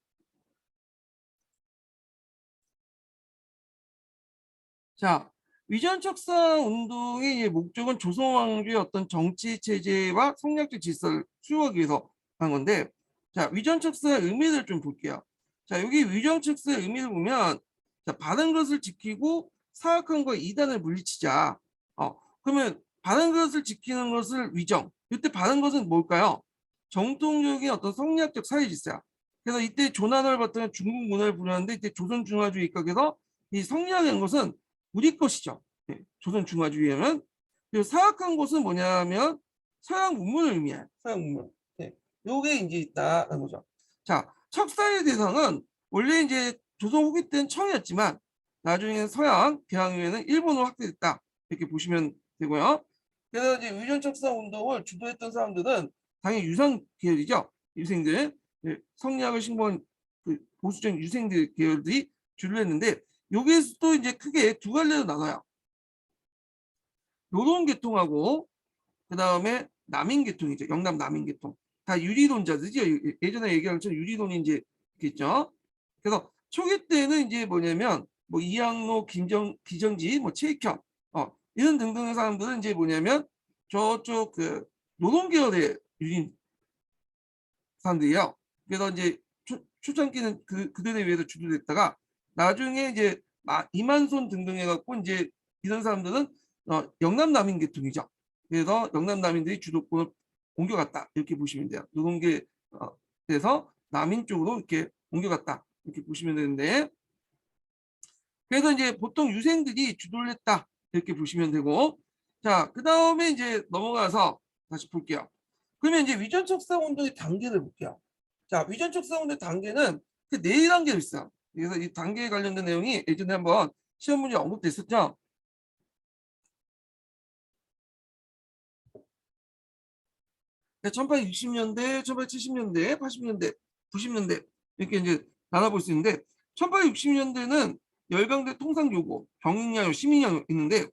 자, 위전척상 운동의 목적은 조선왕조의 어떤 정치 체제와 성략적 질서를 수용하기 위해서 한 건데, 자, 위전척상의 의미를 좀 볼게요. 자, 여기 위전척상의 의미를 보면, 자, 바른 것을 지키고 사악한 거 이단을 물리치자. 그러면 바른 것을 지키는 것을 위정. 이때 바른 것은 뭘까요? 정통적인 어떤 성략적 사회 질서야. 그래서 이때 조난을 받던 중국 문화를 부르는데 이때 조선 중화주의 입각에서 이 성략인 것은 우리 것이죠. 네, 조선 중화주의에는. 그리고 사악한 것은 뭐냐면 서양 문물을 의미해요. 서양 문물. 네, 요게 이제 있다는 거죠. 자, 척사의 대상은 원래 이제 조선 후기 때는 청이었지만 나중에 서양 개항이후에는 일본으로 확대됐다. 이렇게 보시면 되고요. 그래서 이제 위전척사 운동을 주도했던 사람들은 당연히 유상 계열이죠. 유생들, 성략을 신봉한 그 보수적 유생들 계열들이 주를 했는데 여기에서도 이제 크게 두 갈래로 나눠요. 노동계통하고 그 다음에 남인계통이죠. 영남 남인계통. 다 유리론자들이죠. 예전에 얘기한 것처럼 유리론이 이제 있겠죠. 그래서 초기 때는 이제 뭐냐면 뭐 이항로, 기정지, 뭐 최익현 이런 등등의 사람들은 이제 뭐냐면 저쪽 그 노동계열의 유린 사람들이에요. 그래서 이제 초창기는 그들에 의해서 주도됐다가 나중에 이제 이만손 등등 해갖고 이제 이런 사람들은 영남 남인 계통이죠. 그래서 영남 남인들이 주도권을 옮겨갔다 이렇게 보시면 돼요. 노동계에서 남인 쪽으로 이렇게 옮겨갔다 이렇게 보시면 되는데, 그래서 이제 보통 유생들이 주도를 했다 이렇게 보시면 되고, 자, 그 다음에 이제 넘어가서 다시 볼게요. 그러면 이제 위전척사 운동의 단계를 볼게요. 자, 위전척사 운동의 단계는 그 4단계로 있어요. 그래서 이 단계에 관련된 내용이 예전에 한번 시험 문제 언급됐었죠. 네, 1860년대, 1870년대, 80년대, 90년대 이렇게 이제 나눠볼 수 있는데 1860년대는 열강대 통상교고, 병익양요, 시민양요 있는데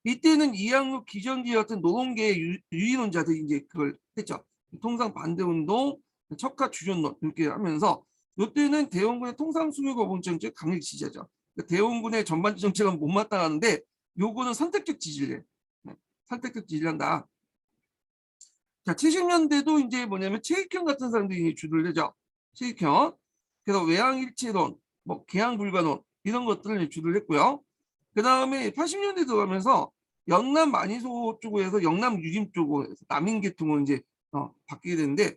이때는 이항로, 기정지 같은 노동계의 유인론자들이 이제 그걸 했죠. 통상 반대운동, 척화 주전론 이렇게 하면서 이때는 대원군의 통상수교거부 정책 강력 지지하죠. 그러니까 대원군의 전반적 정책은 못마땅하는데 요거는 선택적 지지를 해. 선택적 지지를 한다. 자, 70년대도 이제 뭐냐면 최익현 같은 사람들이 주도를 하죠. 최익현. 그래서 외항일체론, 뭐 개항불가론 이런 것들을 주도를 했고요. 그 다음에 80년대 들어가면서 영남 만이소 쪽에서 영남 유림 쪽으로 해서 남인계통으로 이제 바뀌게 되는데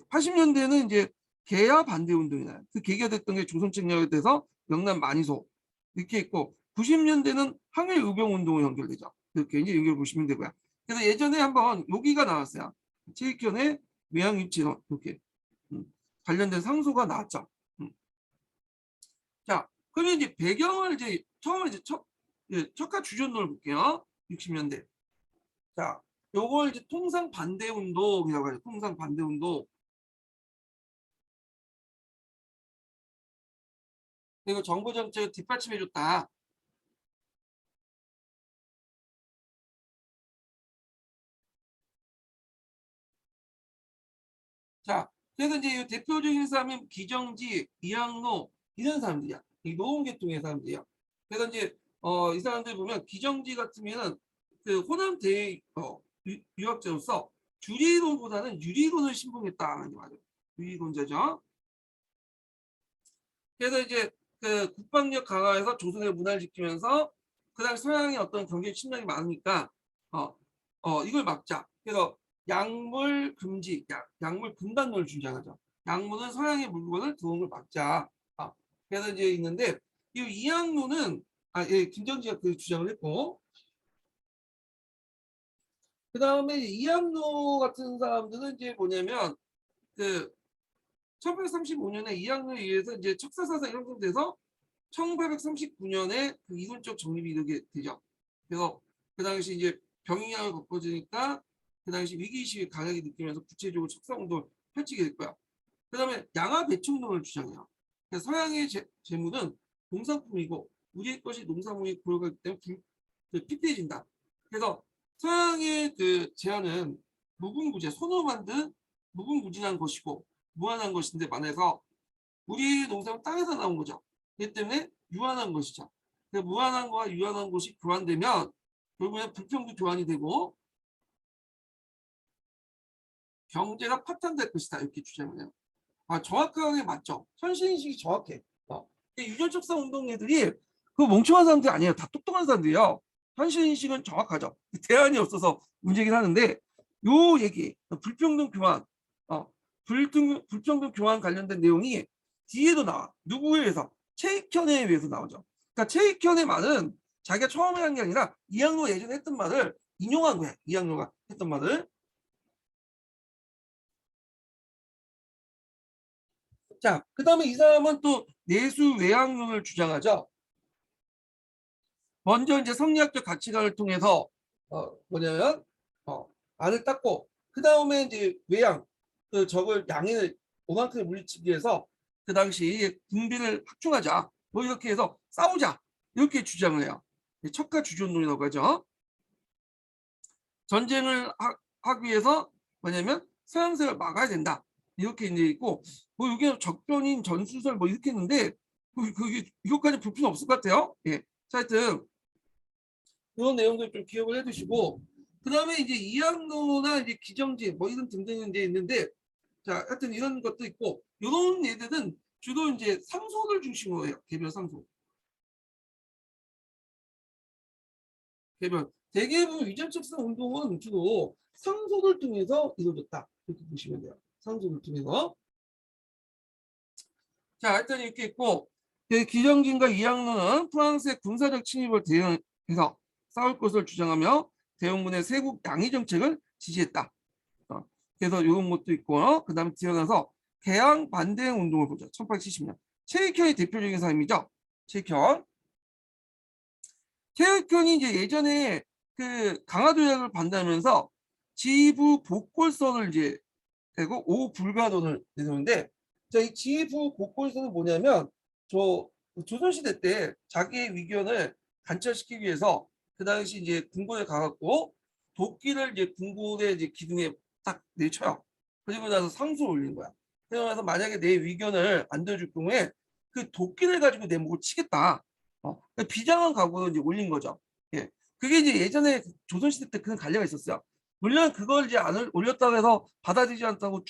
80년대는 이제 개야 반대 운동이 나요. 그 계기가 됐던 게 조선책략에 대해서 영남 만이소 이렇게 있고 90년대는 항일 의병 운동으로 연결되죠. 이렇게 이제 연결 보시면 되고요. 그래서 예전에 한번 여기가 나왔어요. 최익현의 외양입진원 이렇게 관련된 상소가 나왔죠. 자, 그러면 이제 배경을 이제 처음에 이제 척가 주전론을 볼게요. 60년대. 자, 요걸 이제 통상 반대 운동이라고 하죠. 통상 반대 운동. 그리고 정부 정책을 뒷받침해줬다. 자, 그래서 이제 이 대표적인 사람이 기정지, 이항로 이런 사람들이야. 이 노원계통의 사람들이야. 그래서 이제 이 사람들 보면 기정지 같으면은 그 호남 대 유학자로서 주리론보다는 유리론을 신봉했다는 게 맞아요. 유리론자죠. 그래서 이제 그 국방력 강화해서 조선의 문화를 지키면서 그 당시 서양의 어떤 경제 침략이 많으니까 이걸 막자. 그래서 약물 금지, 약물 금단론을 주장하죠. 약물은 서양의 물건을 들어온 걸 막자. 그래서 이제 있는데 이 이항로는 예, 김정지가 그 주장을 했고 그 다음에 이항로 같은 사람들은 이제 뭐냐면 그 1835년에 이항로에 의해서 이제 척사사상이 형성돼서 1839년에 그 이론적 정립이 이르게 되죠. 그래서 그 당시 이제 병행량을 바꿔주니까 그 당시 위기의식을 강하게 느끼면서 구체적으로 척사운동을 펼치게 될 거야. 그 다음에 양화 배충론을 주장해요. 그래서 서양의 재물은 농산품이고 우리의 것이 농산물이 고려가기 때문에 피폐해진다. 그래서 서양의 그 제안은 무궁무진, 손으로 만든 무궁무진한 것이고 무한한 것인데 반해서 우리 농산은 땅에서 나온 거죠. 그렇기 때문에 유한한 것이죠. 무한한 거와 유한한 것이 교환되면 결국엔 불평도 교환이 되고 경제가 파탄될 것이다. 이렇게 주장을 해요. 정확하게 맞죠. 현실인식이 정확해. 유전척사 운동애들이 그 멍청한 사람들이 아니에요. 다 똑똑한 사람들이에요. 현실인식은 정확하죠. 대안이 없어서 문제긴 하는데 요 얘기 불평등 교환 불평등 교환 관련된 내용이 뒤에도 나와. 누구에 의해서? 최익현에 의해서 나오죠. 그러니까 최익현의 말은 자기가 처음에 한 게 아니라 이항로 예전에 했던 말을 인용한 거야. 이항로가 했던 말을. 자, 그 다음에 이 사람은 또 내수 외항론을 주장하죠. 먼저 이제 성리학적 가치관을 통해서 뭐냐면 안을 닦고 그 다음에 이제 외양 그 적을 양인을 오만큼에 물리치기 위해서 그 당시 군비를 확충하자 뭐 이렇게 해서 싸우자 이렇게 주장을 해요. 척가 주존론이라고 하죠. 전쟁을 하기 위해서 뭐냐면 서양세를 막아야 된다 이렇게 이제 있고 뭐 이게 적변인 전수설 뭐 이렇게 했는데 그게 이것까지 볼 필요 없을 것 같아요. 예. 자, 하여튼 그런 내용들 좀 기억을 해두시고 그 다음에 이제 이항로나 이제 기정지 뭐 이런 등등 이제 있는데 자 하여튼 이런 것도 있고 이런 얘들은 주로 이제 상소를 중심으로 해요. 개별 상소. 개별 대개부 위전척사 운동은 주로 상소를 통해서 이루어졌다. 이렇게 보시면 돼요. 상소를 통해서. 자 하여튼 이렇게 있고 기정진과 이항로는 프랑스의 군사적 침입을 대응해서 싸울 것을 주장하며 대원군의 세국 양위 정책을 지지했다. 그래서 이런 것도 있고 그 다음에 뛰어나서 개항 반대행 운동을 보죠. 1870년. 최익현이 대표적인 사람이죠. 최익현. 최익현이 이제 예전에 그 강화도약을 반대하면서 지부 복골선을 이제 되고 오불가론을 내놓는데 이 지부 복골선은 뭐냐면 조선시대 때 자기의 위견을 관철시키기 위해서 그 당시 이제 궁궐에 가갖고 도끼를 이제 궁궐의 이제 기둥에 딱 내쳐요. 그리고 나서 상소를 올리는 거야. 그러면서 만약에 내 위견을 안 들어줄 경우에 그 도끼를 가지고 내 목을 치겠다. 비장한 각오로 이제 올린 거죠. 예. 그게 이제 예전에 조선시대 때 그런 관례가 있었어요. 물론 그걸 이제 안 올렸다고 해서 받아들이지 않다고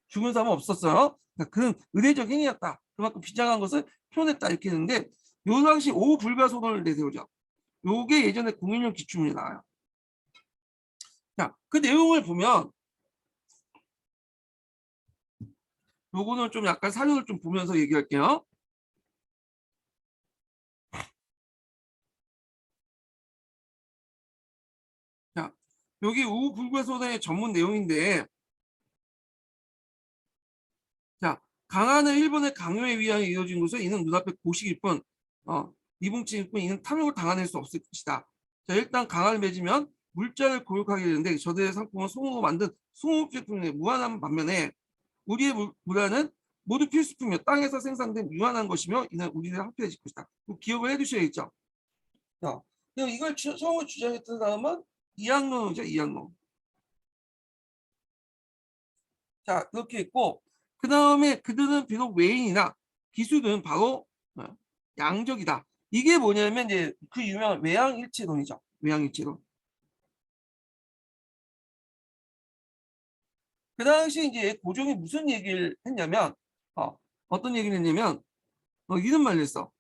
죽은 사람은 없었어요. 그러니까 그런 의례적 행위였다. 그만큼 비장한 것을 표현했다 이렇게 했는데 요 당시 오불가소론을 내세우죠. 요게 예전에 공인용 기출문이 나와요. 자, 그 내용을 보면 요거는 좀 약간 사료를 좀 보면서 얘기할게요. 자, 여기 우불교소대의 전문 내용인데, 자, 강화는 일본의 강요에 의하여 이어진 것은 이는 눈앞에 고식일 뿐, 이붕치일 뿐 이는 탐욕을 당해낼 수 없을 것이다. 자, 일단 강화를 맺으면 물자를 고육하게 되는데 저들의 상품은 송으로 만든 송우제품의 무한한 반면에 우리의 문화는 모두 필수품이며 땅에서 생산된 유한한 것이며 이는 우리를 합해질 것이다. 기억을 해두셔야겠죠. 자, 그럼 이걸 처음으로 주장했던 사람은 이항론이죠, 이항론. 자, 그렇게 있고, 그 다음에 그들은 비록 외인이나 기술은 바로 양적이다. 이게 뭐냐면 이제 그 유명한 외양일체론이죠. 외양일체론. 그 당시 이제 고종이 무슨 얘기를 했냐면, 어떤 얘기를 했냐면, 이런 말을 했어.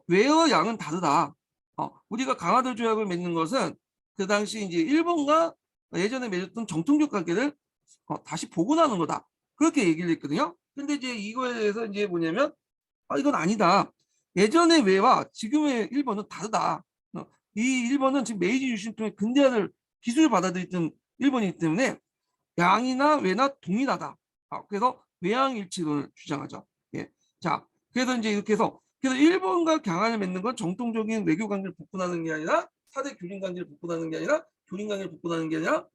외와 양은 다르다. 우리가 강화도 조약을 맺는 것은 그 당시 이제 일본과 예전에 맺었던 정통적 관계를 다시 복원하는 거다. 그렇게 얘기를 했거든요. 근데 이제 이거에 대해서 이제 뭐냐면, 이건 아니다. 예전의 외와 지금의 일본은 다르다. 이 일본은 지금 메이지 유신 통해 근대화를 기술을 받아들였던 일본이기 때문에 양이나 외나 동일하다. 그래서 외양일치론을 주장하죠. 예. 자, 그래서 이제 이렇게 해서 그래서 일본과 강화를 맺는 건 정통적인 외교 관계를 복원하는 게 아니라 사대 교린 관계를 복원하는 게 아니라 교린 관계를 복원하는 게 아니라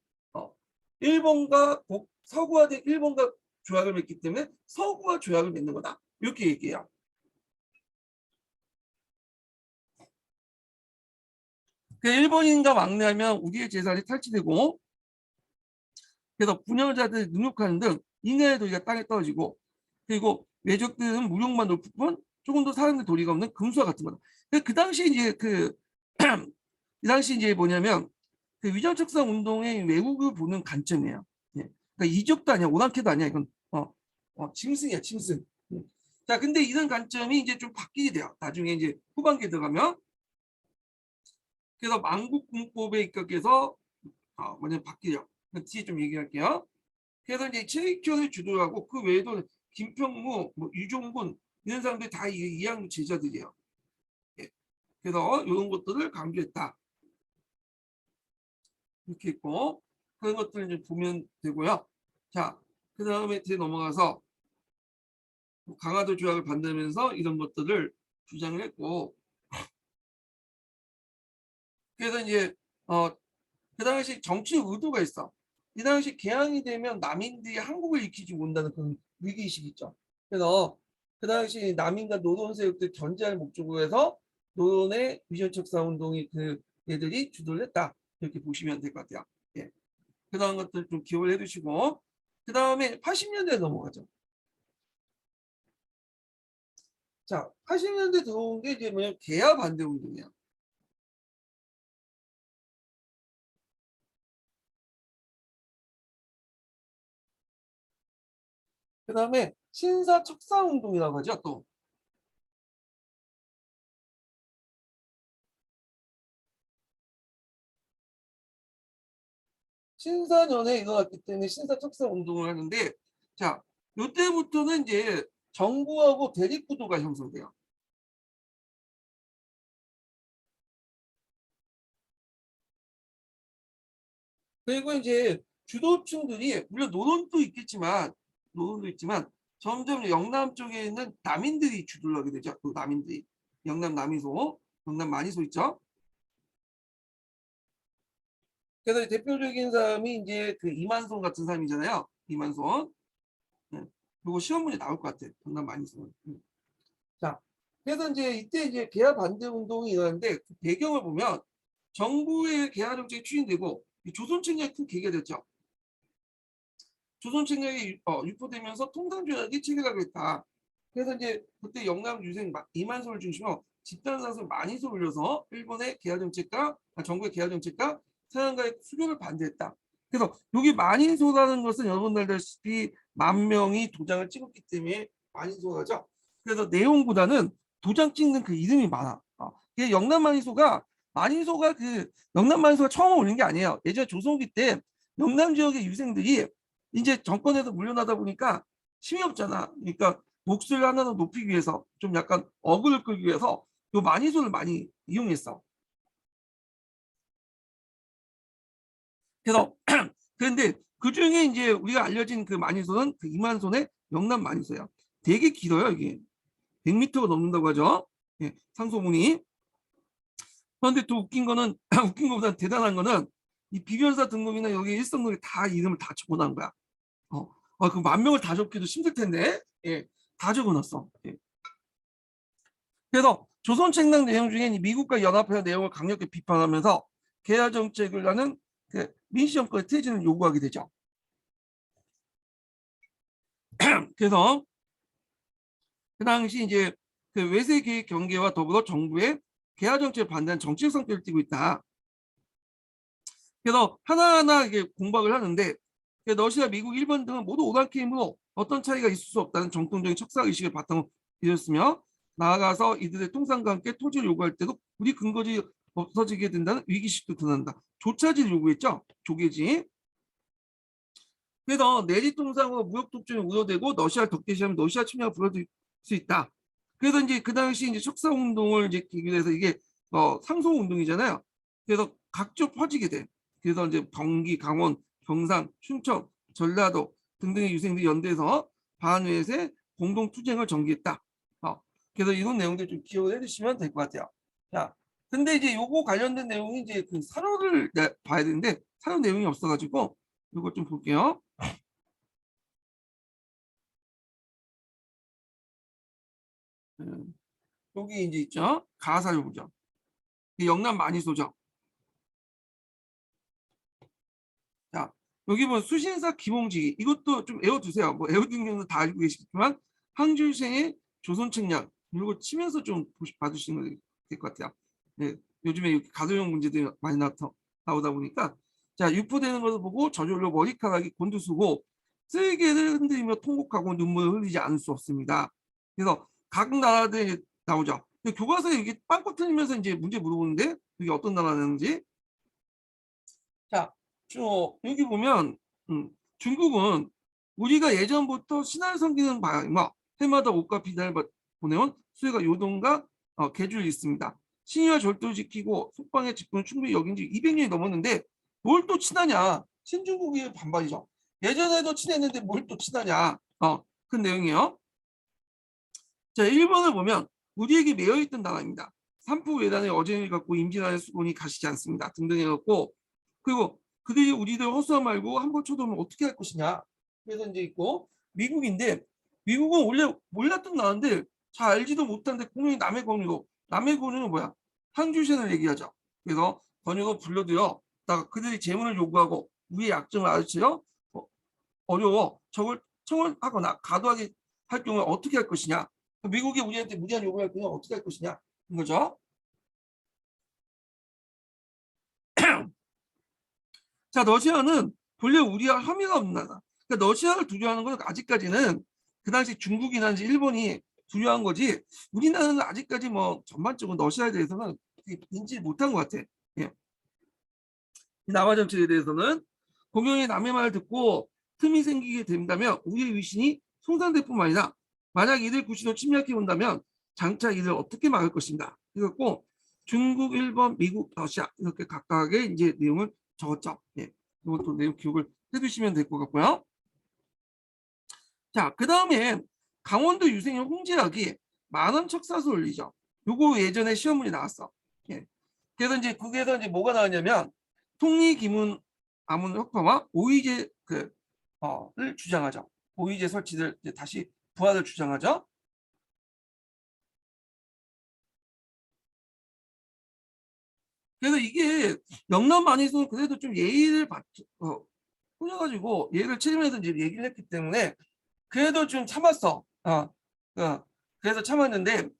일본과 서구화된 일본과 조약을 맺기 때문에 서구와 조약을 맺는 거다. 이렇게 얘기해요. 그 일본인과 왕래하면 우리의 재산이 탈취되고 그래서 분양자들이 능욕하는 등 인간의 도리가 땅에 떨어지고 그리고 외적들은 무력만 높을 뿐 조금 더 사람들 도리가 없는 금수와 같은 거다. 그 당시 이제 이 당시 이제 뭐냐면 그 위정척상 운동의 외국을 보는 관점이에요. 예. 그러니까 이적도 아니야, 오랑캐도 아니야. 이건 짐승이야, 짐승. 자, 근데 이런 관점이 이제 좀 바뀌게 돼요. 나중에 이제 후반기에 들어가면 그래서 만국군법에 입각해서 뭐냐면 바뀌죠. 뒤에 좀 얘기할게요. 그래서 이제 최익현을 주도로 하고 그 외에도 김평무, 뭐 유종군 이런 사람들이 다 이항 제자들이에요. 예. 그래서 이런 것들을 강조했다. 이렇게 있고 그런 것들을 이제 보면 되고요. 자, 그 다음에 뒤에 넘어가서 강화도 조약을 반대하면서 이런 것들을 주장을 했고 그래서 이제 그 당시 정치 의도가 있어. 이 당시 개항이 되면 남인들이 한국을 익히지 못한다는 그런 위기의식이 있죠. 그래서 그 당시 남인과 노동 세력들 견제할 목적으로 해서 노동의 위전척사 운동이 그 애들이 주도를 했다. 이렇게 보시면 될 것 같아요. 예. 그다음 것들 좀 기억을 해두시고 그 다음에 80년대 넘어가죠. 자, 80년대 들어온 게 이제 뭐냐면 개화 반대 운동이야. 그 다음에 신사 척사 운동이라고 하죠. 또 신사년에 일어났기 때문에 신사척사 운동을 하는데 자, 이때부터는 이제 정부하고 대립구도가 형성돼요. 그리고 이제 주도층들이 물론 노동도 있지만 점점 영남 쪽에 있는 남인들이 주도를 하게 되죠. 그 남인들이 영남 남이소, 영남 만이소 있죠. 그래서 대표적인 사람이 이제 그 이만손 같은 사람이잖아요. 이만손. 네. 그리고 시험 문제 나올 것 같아. 영남 만이소. 자, 그래서 이제 이때 이제 개화 반대 운동이 일어났는데 그 배경을 보면 정부의 개화 정책이 추진되고 조선 책략이 큰 계기가 됐죠. 조선 책략이 유포되면서 통상조약이 체결하게 됐다. 그래서 이제 그때 영남 유생 이만소를 중심으로 집단 사설 많이 쏠려서 일본의 개화 정책과 정부의 개화 정책과 서양과의 수교를 반대했다. 그래서 여기 만인소라는 것은 여러분 알다시피 10,000명이 도장을 찍었기 때문에 만인소가죠. 그래서 내용보다는 도장 찍는 그 이름이 많아. 영남 만인소가 그 영남 만인소가 처음 올린 게 아니에요. 예전 조선기 때 영남 지역의 유생들이 이제 정권에서 물러나다 보니까 힘이 없잖아. 그러니까 목소리를 하나 더 높이기 위해서 좀 약간 어그를 끌기 위해서 요 만이손을 많이 이용했어. 그래서 그런데 그 중에 이제 우리가 알려진 그 만이손은 그 이만손의 영남 만이소야. 되게 길어요, 이게. 100m가 넘는다고 하죠. 예, 상소문이. 그런데 또 웃긴 거는 웃긴 것보다 대단한 거는 이 비변사 등록이나 여기 일성록에 다 이름을 다 적어놓은 거야. 그 10,000명을 다 적기도 힘들 텐데, 예, 다 적어놨어. 예. 그래서 조선책락 내용 중에 미국과 연합해서 내용을 강력히 비판하면서 개화 정책을 하는 그 민씨 정권의 퇴진을 요구하게 되죠. 그래서 그 당시 이제 그 외세 계획 경계와 더불어 정부의 개화 정책을 반대하는 정치적 성격을 띠고 있다. 그래서 하나하나 이게 공박을 하는데 러시아, 미국, 일본 등은 모두 오단케 힘으로 어떤 차이가 있을 수 없다는 정통적인 척사 의식을 바탕으로 이뤘으며 나아가서 이들의 통상과 함께 토지를 요구할 때도 우리 근거지 없어지게 된다는 위기식도 드러난다. 조차지를 요구했죠. 조계지. 그래서 내리 통상으로 무역 독점이 우려되고 러시아를 덕대시하면 러시아 침략을 불러들 수 있다. 그래서 이제 그 당시 이제 척사 운동을 이제 계기로 해서 이게 상소 운동이잖아요. 그래서 각종 퍼지게 돼. 그래서 이제 경기, 강원, 경상, 춘천, 전라도 등등의 유생들이 연대해서 반외세 공동 투쟁을 전개했다. 그래서 이런 내용들 좀 기억을 해주시면 될 것 같아요. 자, 근데 이제 요거 관련된 내용이 이제 그 사료를 봐야 되는데 사료 내용이 없어가지고 이거 좀 볼게요. 여기 이제 있죠. 가사료 보죠. 영남 많이 쏘죠. 자, 여기 보면 수신사 김홍지 이것도 좀 외워두세요. 뭐 외워둔 경우는 다 알고 계시겠지만 항주생의 조선책략 이거 치면서 좀 봐주시면 될 것 같아요. 네, 요즘에 이렇게 가소용 문제들이 많이 나오다 보니까 자 유포되는 것을 보고 저절로 머리카락이 곤두서고 쓸개를 흔들리며 통곡하고 눈물을 흘리지 않을 수 없습니다. 그래서 각 나라들이 나오죠. 교과서에 이게 빵꾸 틀리면서 이제 문제 물어보는데 이게 어떤 나라는지 자, 여기 보면 중국은 우리가 예전부터 신화를 섬기는 바이마 해마다 옷과 비단을 보내온 수혜가 요동과 계주를 있습니다. 신의와 절도를 지키고 속방의 직분을 충분히 여긴 지 200년이 넘었는데 뭘 또 친하냐. 신중국의 반발이죠. 예전에도 친했는데 뭘 또 친하냐. 그 내용이에요. 자, 1번을 보면 우리에게 매여있던 나라입니다. 삼포 외단의 어제를 갖고 임진환의 수군이 가시지 않습니다. 등등 해갖고 그리고 그들이 우리들 허수아 말고 한 번 쳐들면 어떻게 할 것이냐. 그래서 이제 있고 미국인데 미국은 원래 몰랐던 나라인데 잘 알지도 못하는데 공연이 남의 권유로 남의 권유는 뭐야? 항주신을 얘기하죠. 그래서 권유로 불러들여 그들이 재문을 요구하고 우리의 약점을 알아채려 어려워 적을 청원하거나 가도하게 할 경우에 어떻게 할 것이냐. 미국이 우리한테 무리한 요구를 할 경우에 어떻게 할 것이냐. 이거죠. 자, 러시아는 본래 우리와 혐의가 없는 나라. 그러니까 러시아를 두려워하는 건 아직까지는 그 당시 중국이나 일본이 두려워한 거지. 우리나라는 아직까지 뭐 전반적으로 러시아에 대해서는 인지 못한 것 같아. 예. 남아 정책에 대해서는 공연이 남의 말을 듣고 틈이 생기게 된다면 우리의 위신이 손상될 뿐만 아니라 만약 이들 구신을 침략해 온다면 장차 이들 어떻게 막을 것인가. 그래갖고 중국, 일본, 미국, 러시아 이렇게 각각의 이제 내용을 적었죠. 예. 이것도 내용 기억을 해두시면 될 것 같고요. 자, 그 다음에 강원도 유생의 홍제학이 만원 척사서 올리죠. 요거 예전에 시험문이 나왔어. 예. 그래서 이제 거기에서 이제 뭐가 나왔냐면 통리 기문 아문 혁파와 오이제 를 주장하죠. 오이제 설치를 이제 다시 부활을 주장하죠. 그래서 이게 영남 안에서는 그래도 좀 예의를 꾸려가지고 예의를 책임해서 이제 얘기를 했기 때문에 그래도 좀 참았어. 그래서 참았는데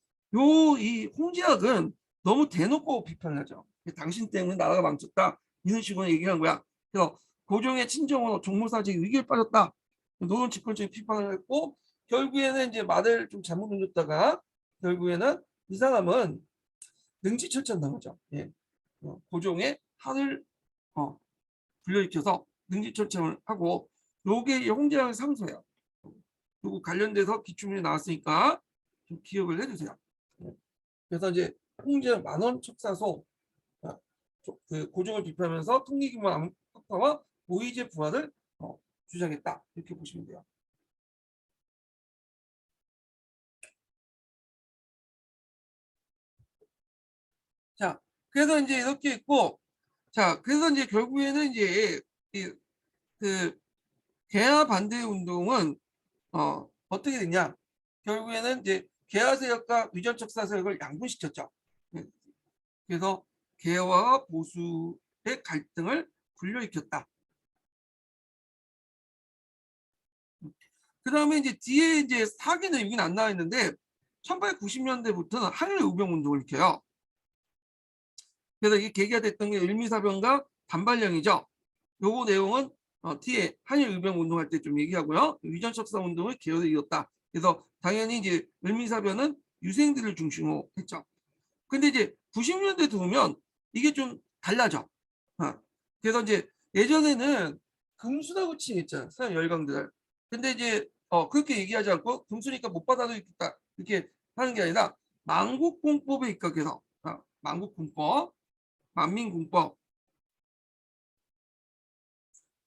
이 홍지학은 너무 대놓고 비판을 하죠. 당신 때문에 나라가 망쳤다. 이런 식으로 얘기한 거야. 그래서 고종의 친정으로 종무사직 위기에 빠졌다. 노론 집권적인 비판을 했고 결국에는 이제 말을 좀 잘못 옮겼다가 결국에는 이 사람은 능지철천 당하죠. 예. 고종의 한을 불러일으켜서 능지처참을 하고 요게 홍제왕 상소예요. 요거 관련돼서 기출문제 나왔으니까 좀 기억을 해주세요. 그래서 이제 홍제왕 만원 척사소 그 고종을 비판하면서 통리기만 확파와 모의제 부활을 주장했다 이렇게 보시면 돼요. 자, 그래서 이제 이렇게 있고, 자, 그래서 이제 결국에는 이제 그 개화 반대 운동은 어떻게 됐냐? 결국에는 이제 개화 세력과 위전척사 세력을 양분시켰죠. 그래서 개화와 보수의 갈등을 불러일으켰다. 그 다음에 이제 뒤에 이제 사기는 여기는 안 나와 있는데 1890년대부터는 한일 의병 운동을 일으켜요. 그래서 이게 계기가 됐던 게 을미사변과 단발령이죠. 요거 내용은 뒤에 한일 의병 운동할 때 좀 얘기하고요. 위전척사 운동을 개혁을 이뤘다. 그래서 당연히 이제 을미사변은 유생들을 중심으로 했죠. 근데 이제 90년대 들어오면 이게 좀 달라져. 그래서 이제 예전에는 금수라고 칭했잖아. 서양 열강들. 근데 이제 그렇게 얘기하지 않고 금수니까 못 받아들이겠다 이렇게 하는 게 아니라 만국공법에 입각해서 만국공법, 만민공법.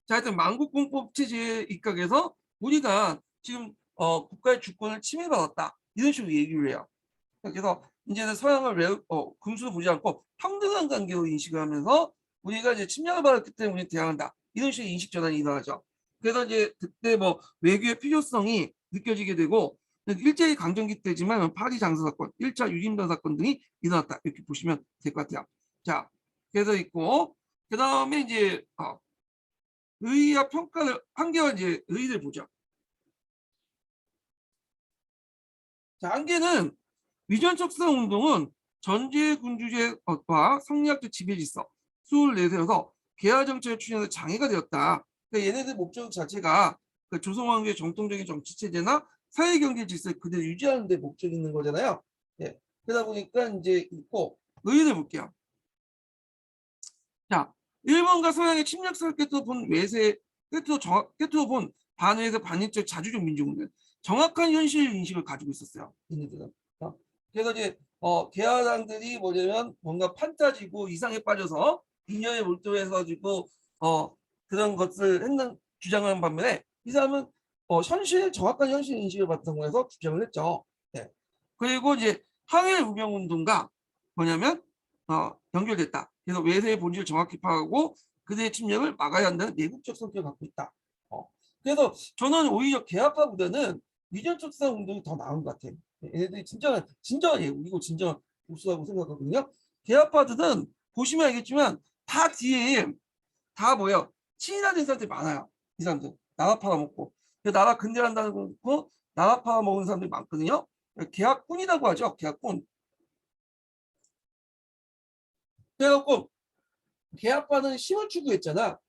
자, 하여튼 만국공법 체제에 입각해서 우리가 지금 국가의 주권을 침해받았다 이런 식으로 얘기를 해요. 그래서 이제는 서양을 금수로 보지 않고 평등한 관계로 인식을 하면서 우리가 이제 침략을 받았기 때문에 우리 대항한다 이런 식의 인식 전환이 일어나죠. 그래서 이제 그때 뭐 외교의 필요성이 느껴지게 되고 일제히 강점기 때지만 파리 장사 사건, 1차 유림단 사건 등이 일어났다 이렇게 보시면 될 것 같아요. 자, 그래서 있고 그 다음에 이제 의의와 평가를 한계와 이제 의의를 보죠. 자, 한계는 위전척사 운동은 전제군주제와 성리학적 지배질서, 수를 내세워서 개화정책을 추진해서 장애가 되었다. 그러니까 얘네들 목적 자체가 그 조선왕조의 정통적인 정치체제나 사회경제 질서를 그대로 유지하는 데 목적이 있는 거잖아요. 예. 그러다 보니까 이제 있고 의의를 볼게요. 자, 일본과 서양의 침략사를 꿰뚫어 본 외세, 꿰뚫어 본 반외에서 반인적 자주적 민족은 정확한 현실 인식을 가지고 있었어요. 얘네들은. 그래서 이제 개화당들이 뭐냐면 뭔가 판타지고 이상에 빠져서 인연에 몰두해서 가지고 그런 것을 했는 주장하는 반면에 이 사람은 정확한 현실 인식을 바탕으로 해서 주장을 했죠. 네. 그리고 이제 항일 우병 운동과 뭐냐면 연결됐다. 그래서 외세의 본질을 정확히 파악하고 그들의 침략을 막아야 한다는 내국적 성격을 갖고 있다. 그래서 저는 오히려 개화파보다는 위전척사 운동이 더 나은 것 같아요. 얘네들이 진정한 이거 진정한 보수라고 생각하거든요. 개화파들은 보시면 알겠지만 다 뒤에 다 뭐예요? 친일화된 사람들이 많아요. 이 사람들 나라 팔아먹고 나라 근대한다는 거 나라 팔아먹은 사람들이 많거든요. 개화꾼이라고 하죠. 개화꾼. 그래갖고 개화파는 힘을 추구했잖아.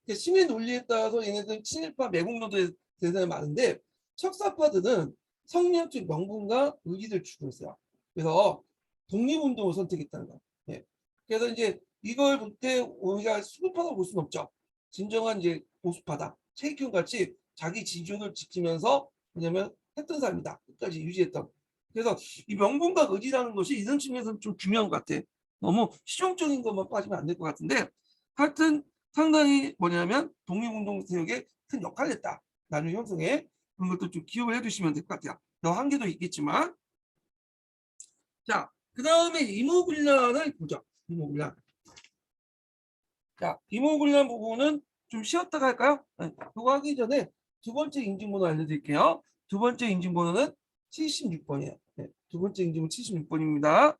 힘의 논리에 따라서 얘네들은 친일파 매국노도에 대해서 많은데 척사파들은 성리학적 명분과 의지를 추구했어요. 그래서 독립운동을 선택했다는 거. 예. 그래서 이제 이걸 볼 때 우리가 수급파라고 볼 수는 없죠. 진정한 이제 보수파다. 체이큐 같이 자기 지존을 지키면서 뭐냐면 했던 사람이다. 끝까지 유지했던. 그래서 이 명분과 의지라는 것이 이런 측면에서는 좀 중요한 것 같아. 너무 실용적인 것만 빠지면 안 될 것 같은데 하여튼 상당히 뭐냐면 독립운동 세력에 큰 역할을 했다. 나중에 형성에 그런 것도 좀 기억을 해두시면 될 것 같아요. 더 한계도 있겠지만 자, 그 다음에 이모군란을 보죠. 이모군란. 자, 이모군란 부분은 좀 쉬었다가 할까요? 네, 그거 하기 전에 두 번째 인증번호 알려드릴게요. 두 번째 인증번호는 76번이에요. 네, 두 번째 인증번호 76번입니다.